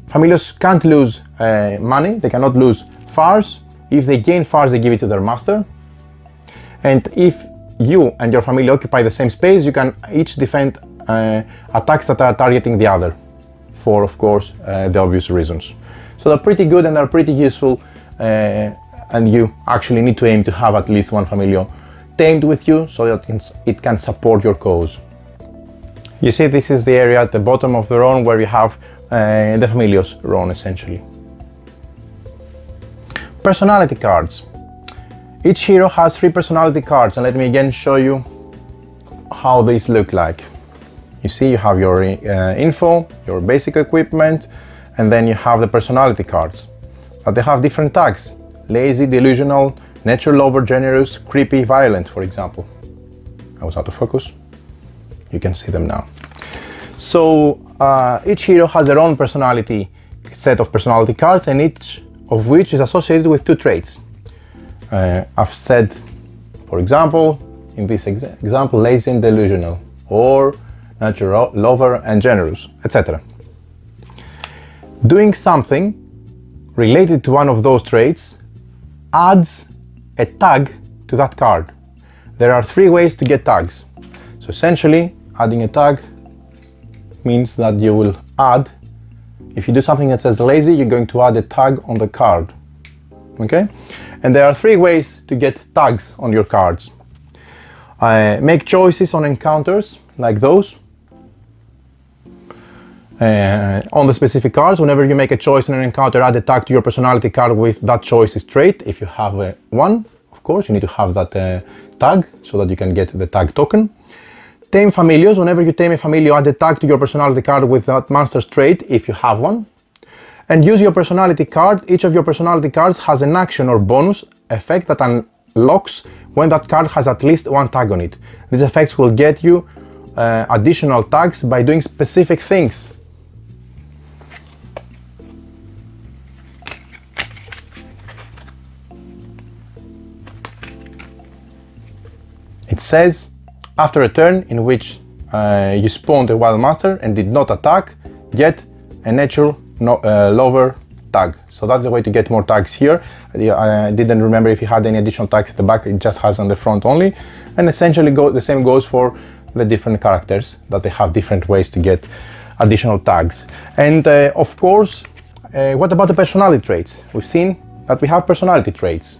[SPEAKER 1] Familios can't lose money, they cannot lose fars. If they gain fars, they give it to their master. And if you and your Familio occupy the same space, you can each defend attacks that are targeting the other, for of course the obvious reasons. So they're pretty good and they're pretty useful, and you actually need to aim to have at least one Familio tamed with you so that it can support your cause. You see, this is the area at the bottom of the Ron where you have the Familio's Ron essentially. Personality cards. Each hero has 3 personality cards, and let me again show you how these look like. You see, you have your info, your basic equipment, and then you have the personality cards. But they have different tags: lazy, delusional, nature lover, generous, creepy, violent, for example. I was out of focus. You can see them now. So each hero has their own personality, set of personality cards, and each of which is associated with 2 traits. I've said, for example, in this example, lazy and delusional, or nature lover and generous, etc. Doing something related to one of those traits adds a tag to that card. There are 3 ways to get tags. So essentially, adding a tag means that you will add, if you do something that says lazy, you're going to add a tag on the card. Okay? And there are 3 ways to get tags on your cards. Make choices on encounters, like those. On the specific cards, whenever you make a choice in an encounter, add a tag to your personality card with that choice's trait. If you have one, of course, you need to have that tag so that you can get the tag token. Tame Familios. Whenever you tame a Familio, add a tag to your personality card with that monster's trait, if you have one. And use your personality card. Each of your personality cards has an action or bonus effect that unlocks when that card has at least 1 tag on it. These effects will get you additional tags by doing specific things. It says, after a turn in which you spawned a wild master and did not attack, get a nature lover tag. So that's the way to get more tags here. I didn't remember if you had any additional tags at the back, it just has on the front only. And essentially the same goes for the different characters, that they have different ways to get additional tags. And of course, what about the personality traits? We've seen that we have personality traits.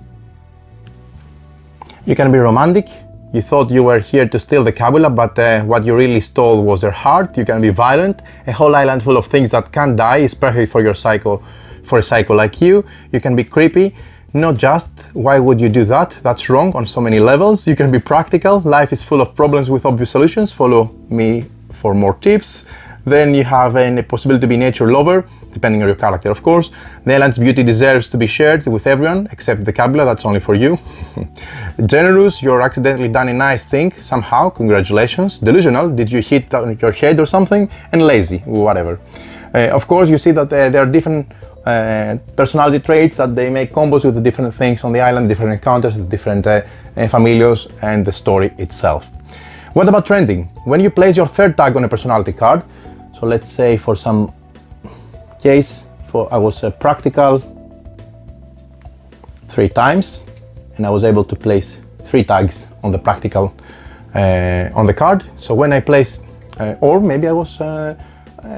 [SPEAKER 1] You can be romantic. You thought you were here to steal the Kabula, but what you really stole was their heart. You can be violent. A whole island full of things that can't die is perfect for your psycho, for a psycho like you. You can be creepy. Not just, why would you do that? That's wrong on so many levels. You can be practical. Life is full of problems with obvious solutions. Follow me for more tips. Then you have a possibility to be nature lover, depending on your character, of course. The island's beauty deserves to be shared with everyone, except the Kabula, that's only for you. Generous, you're accidentally done a nice thing, somehow, congratulations. Delusional, did you hit your head or something? And lazy, whatever. Of course, you see that there are different personality traits that they make combos with the different things on the island, different encounters, different familios, and the story itself. What about trending? When you place your third tag on a personality card, so let's say for some case, I was practical 3 times, and I was able to place 3 tags on the practical on the card. So when I place, or maybe I was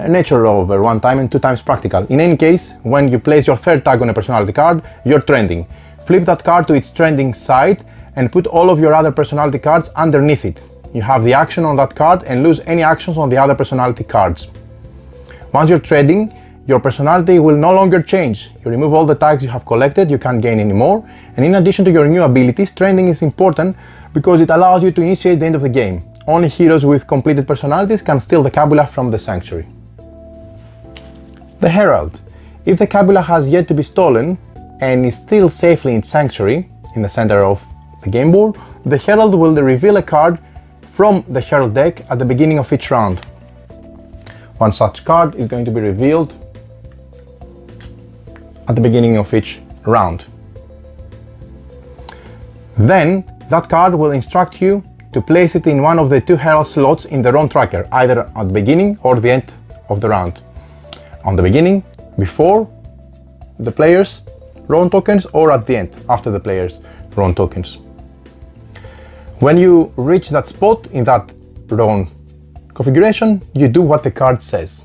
[SPEAKER 1] nature over 1 time and 2 times practical. In any case, when you place your third tag on a personality card, you're trending. Flip that card to its trending side and put all of your other personality cards underneath it. You have the action on that card and lose any actions on the other personality cards. Once you're trending, your personality will no longer change. You remove all the tags you have collected, you can't gain any more. And in addition to your new abilities, trending is important because it allows you to initiate the end of the game. Only heroes with completed personalities can steal the Kabula from the Sanctuary. The Herald. If the Kabula has yet to be stolen and is still safely in Sanctuary, in the center of the game board, the Herald will reveal a card from the Herald deck at the beginning of each round. One such card is going to be revealed at the beginning of each round. Then that card will instruct you to place it in one of the 2 Herald slots in the round tracker, either at the beginning or the end of the round. On the beginning, before the player's round tokens, or at the end, after the player's round tokens. When you reach that spot in that round configuration, you do what the card says.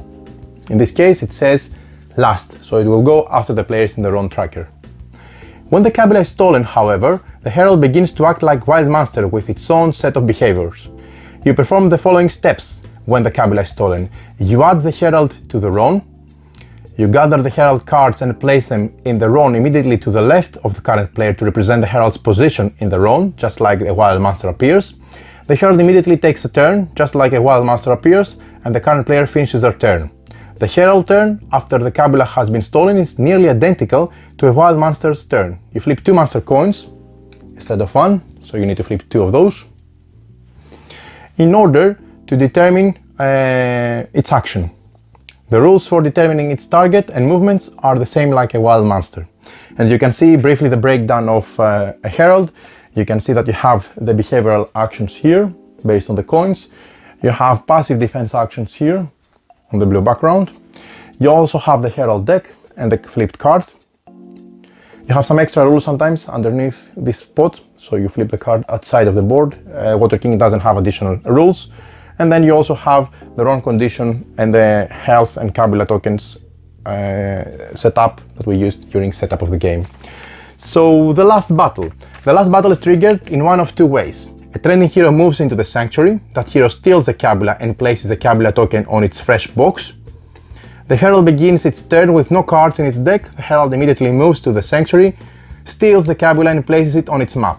[SPEAKER 1] In this case, it says last, so it will go after the players in the round tracker. When the Kabula is stolen, however, the Herald begins to act like wild monster with its own set of behaviors. You perform the following steps when the Kabula is stolen. You add the Herald to the round. You gather the Herald cards and place them in the round immediately to the left of the current player to represent the Herald's position in the round, just like a wild monster appears. The Herald immediately takes a turn, just like a wild monster appears, and the current player finishes their turn. The Herald turn after the Kabula has been stolen is nearly identical to a wild monster's turn. You flip 2 monster coins instead of 1, so you need to flip 2 of those in order to determine its action. The rules for determining its target and movements are the same like a wild monster. And you can see briefly the breakdown of a Herald. You can see that you have the behavioral actions here based on the coins. You have passive defense actions here on the blue background. You also have the Herald deck and the flipped card. You have some extra rules sometimes underneath this spot, so you flip the card outside of the board. Water King doesn't have additional rules. And then you also have the round condition and the health and Kabula tokens setup that we used during setup of the game. So the last battle. The last battle is triggered in one of 2 ways. A trending hero moves into the Sanctuary. That hero steals a Kabula and places a Kabula token on its fresh box. The Herald begins its turn with no cards in its deck. The Herald immediately moves to the Sanctuary, steals the Kabula and places it on its mat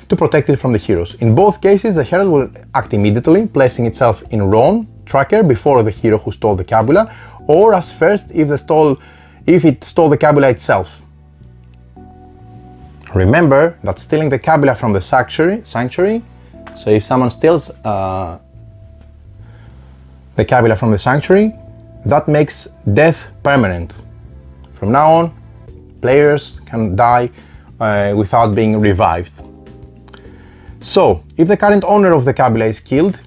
[SPEAKER 1] to protect it from the heroes. In both cases, the Herald will act immediately, placing itself in round tracker before the hero who stole the Kabula, or as first if it stole the Kabula itself. Remember that stealing the Kabula from the Sanctuary, so if someone steals the Kabula from the Sanctuary, that makes death permanent. From now on, players can die without being revived. So, if the current owner of the Kabula is killed,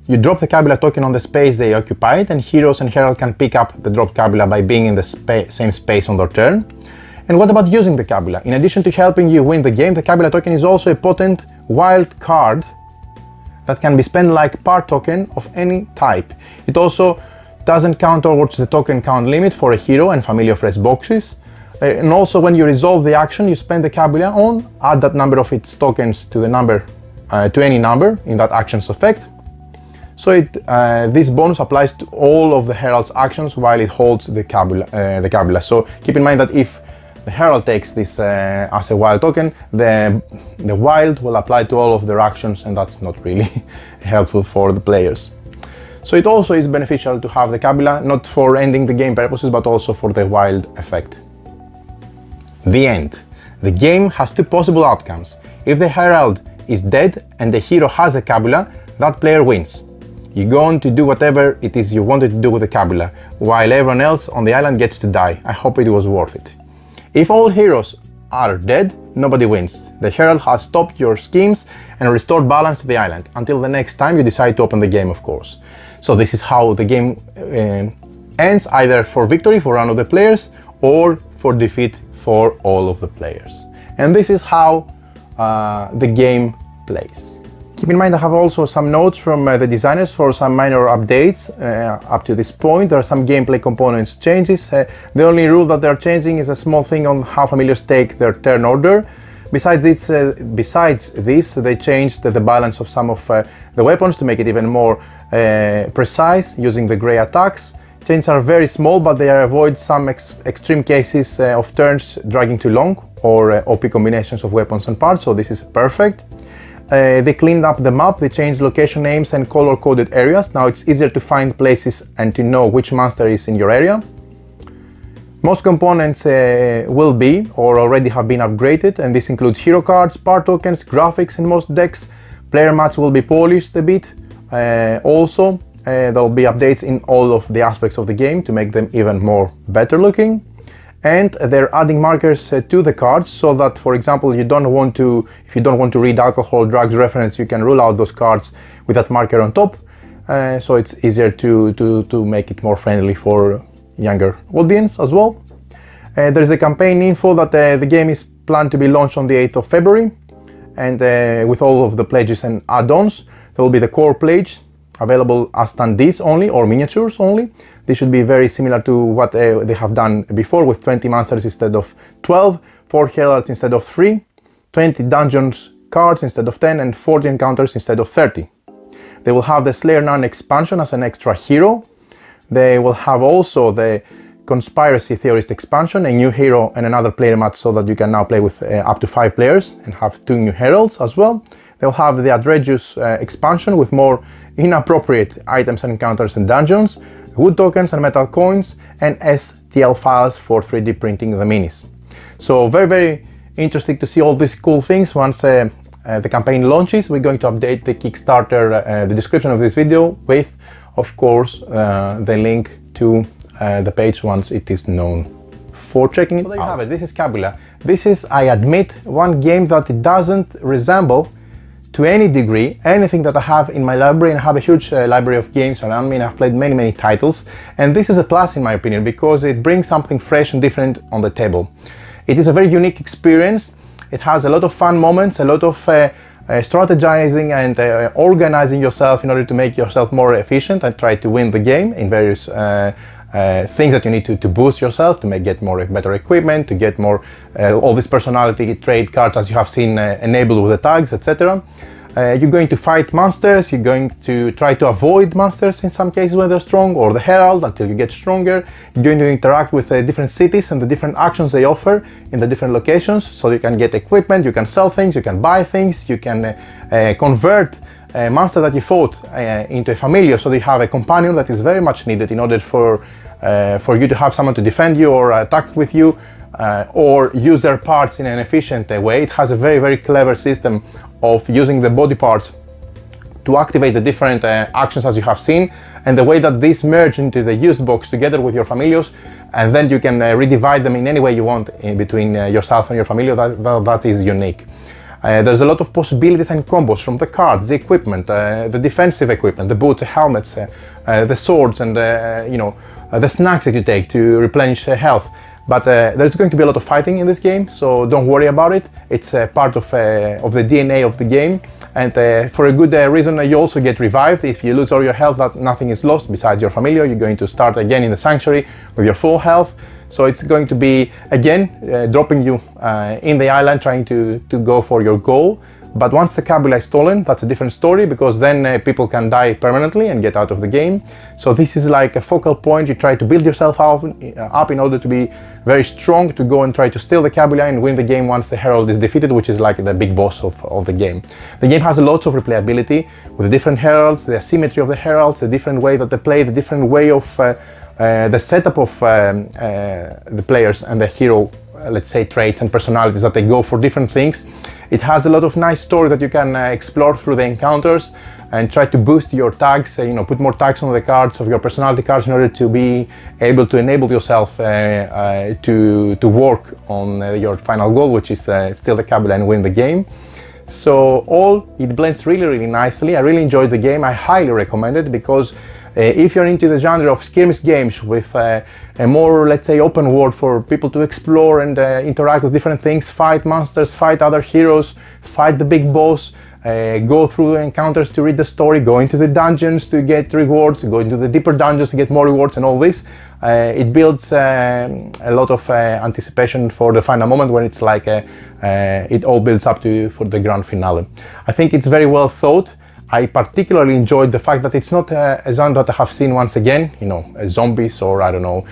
[SPEAKER 1] you drop the Kabula token on the space they occupied, and heroes and Herald can pick up the dropped Kabula by being in the same space on their turn. And what about using the Kabula? In addition to helping you win the game, the Kabula token is also a potent wild card that can be spent like part token of any type. It also doesn't count towards the token count limit for a hero and Familiar Fresh boxes. And also when you resolve the action you spend the Kabula on, add that number of its tokens to the number to any number in that action's effect. So this bonus applies to all of the Herald's actions while it holds the Kabula. So keep in mind that if the Herald takes this as a wild token, the wild will apply to all of their actions, and that's not really helpful for the players. So it also is beneficial to have the Kabula, not for ending the game purposes, but also for the wild effect. The end. The game has two possible outcomes. If the herald is dead and the hero has the Kabula, that player wins. You go on to do whatever it is you wanted to do with the Kabula, while everyone else on the island gets to die. I hope it was worth it. If all heroes are dead, nobody wins. The herald has stopped your schemes and restored balance to the island, until the next time you decide to open the game, of course. So this is how the game ends, either for victory for one of the players or for defeat for all of the players. And this is how the game plays. Keep in mind I have also some notes from the designers for some minor updates up to this point. There are some gameplay components changes. The only rule that they're changing is a small thing on how familiars take their turn order. Besides this, they changed the balance of some of the weapons to make it even more precise using the grey attacks. Changes are very small, but they avoid some extreme cases of turns dragging too long or OP combinations of weapons and parts, so this is perfect. They cleaned up the map, they changed location names and color-coded areas. Now it's easier to find places and to know which monster is in your area. Most components will be or already have been upgraded, and this includes hero cards, part tokens, graphics in most decks. Player mats will be polished a bit. Also, there will be updates in all of the aspects of the game to make them even more better looking. And they're adding markers to the cards so that, for example, if you don't want to read alcohol or drugs reference, you can rule out those cards with that marker on top. So it's easier to make it more friendly for younger audience as well. There is a campaign info that the game is planned to be launched on the 8th of February. And with all of the pledges and add-ons, there will be the core pledge available as standees only or miniatures only. This should be very similar to what they have done before, with 20 monsters instead of 12, 4 heralds instead of 3, 20 dungeons cards instead of 10, and 40 encounters instead of 30. They will have the Slayer Nun expansion as an extra hero. They will have also the Conspiracy Theorist expansion, a new hero and another player mat, so that you can now play with up to 5 players and have 2 new heralds as well. They'll have the Adregious expansion with more inappropriate items and encounters and dungeons, wood tokens and metal coins, and STL files for 3D printing the minis. So very interesting to see all these cool things. Once the campaign launches, we're going to update the Kickstarter, the description of this video, with, of course, the link to the page once it is known for checking it out. There you have it. This is Kabula. This is, I admit, one game that it doesn't resemble to any degree anything that I have in my library, and I have a huge library of games around me, and I've played many titles, and this is a plus in my opinion because it brings something fresh and different on the table. It is a very unique experience. It has a lot of fun moments, a lot of strategizing and organizing yourself in order to make yourself more efficient and try to win the game in various things that you need to boost yourself, to get better equipment, to get more all these personality trait cards, as you have seen, enabled with the tags, etc. You're going to fight monsters, you're going to try to avoid monsters in some cases when they're strong, or the herald until you get stronger. You're going to interact with different cities and the different actions they offer in the different locations, so you can get equipment, you can sell things, you can buy things, you can convert a monster that you fought into a familiar, so they have a companion that is very much needed in order for you to have someone to defend you or attack with you, or use their parts in an efficient way. It has a very clever system of using the body parts to activate the different actions, as you have seen, and the way that these merge into the used box together with your familiars, and then you can redivide them in any way you want in between yourself and your familiar. That is unique. There's a lot of possibilities and combos from the cards, the equipment, the defensive equipment, the boots, the helmets, the swords, and the snacks that you take to replenish health. But there's going to be a lot of fighting in this game, so don't worry about it. It's part of the DNA of the game, and for a good reason. You also get revived. If you lose all your health, that nothing is lost besides your familiar. You're going to start again in the sanctuary with your full health. So it's going to be, again, dropping you in the island, trying to go for your goal, But once the Kabula is stolen, that's a different story, because then people can die permanently and get out of the game. So this is like a focal point. You try to build yourself up in order to be very strong, to go and try to steal the Kabula and win the game once the Herald is defeated, which is like the big boss of the game. The game has lots of replayability with the different Heralds, the asymmetry of the Heralds, the different way that they play, the different way of the setup of the players and the hero, let's say, traits and personalities, that they go for different things. It has a lot of nice story that you can explore through the encounters and try to boost your tags, you know, put more tags on the cards of your personality cards in order to be able to enable yourself to work on your final goal, which is steal the Kabula and win the game. So it blends really nicely. I really enjoyed the game. I highly recommend it, because if you're into the genre of skirmish games with a more, let's say, open world for people to explore and interact with different things, fight monsters, fight other heroes, fight the big boss, go through encounters to read the story, go into the dungeons to get rewards, go into the deeper dungeons to get more rewards and all this, it builds a lot of anticipation for the final moment when it's like it all builds up for the grand finale. I think it's very well thought. I particularly enjoyed the fact that it's not a genre that I have seen once again, you know, zombies or, I don't know,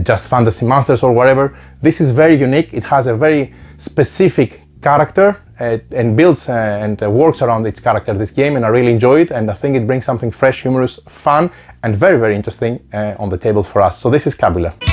[SPEAKER 1] just fantasy monsters or whatever. This is very unique. It has a very specific character and builds and works around its character, this game, and I really enjoy it, and I think it brings something fresh, humorous, fun, and very interesting on the table for us. So this is Kabula.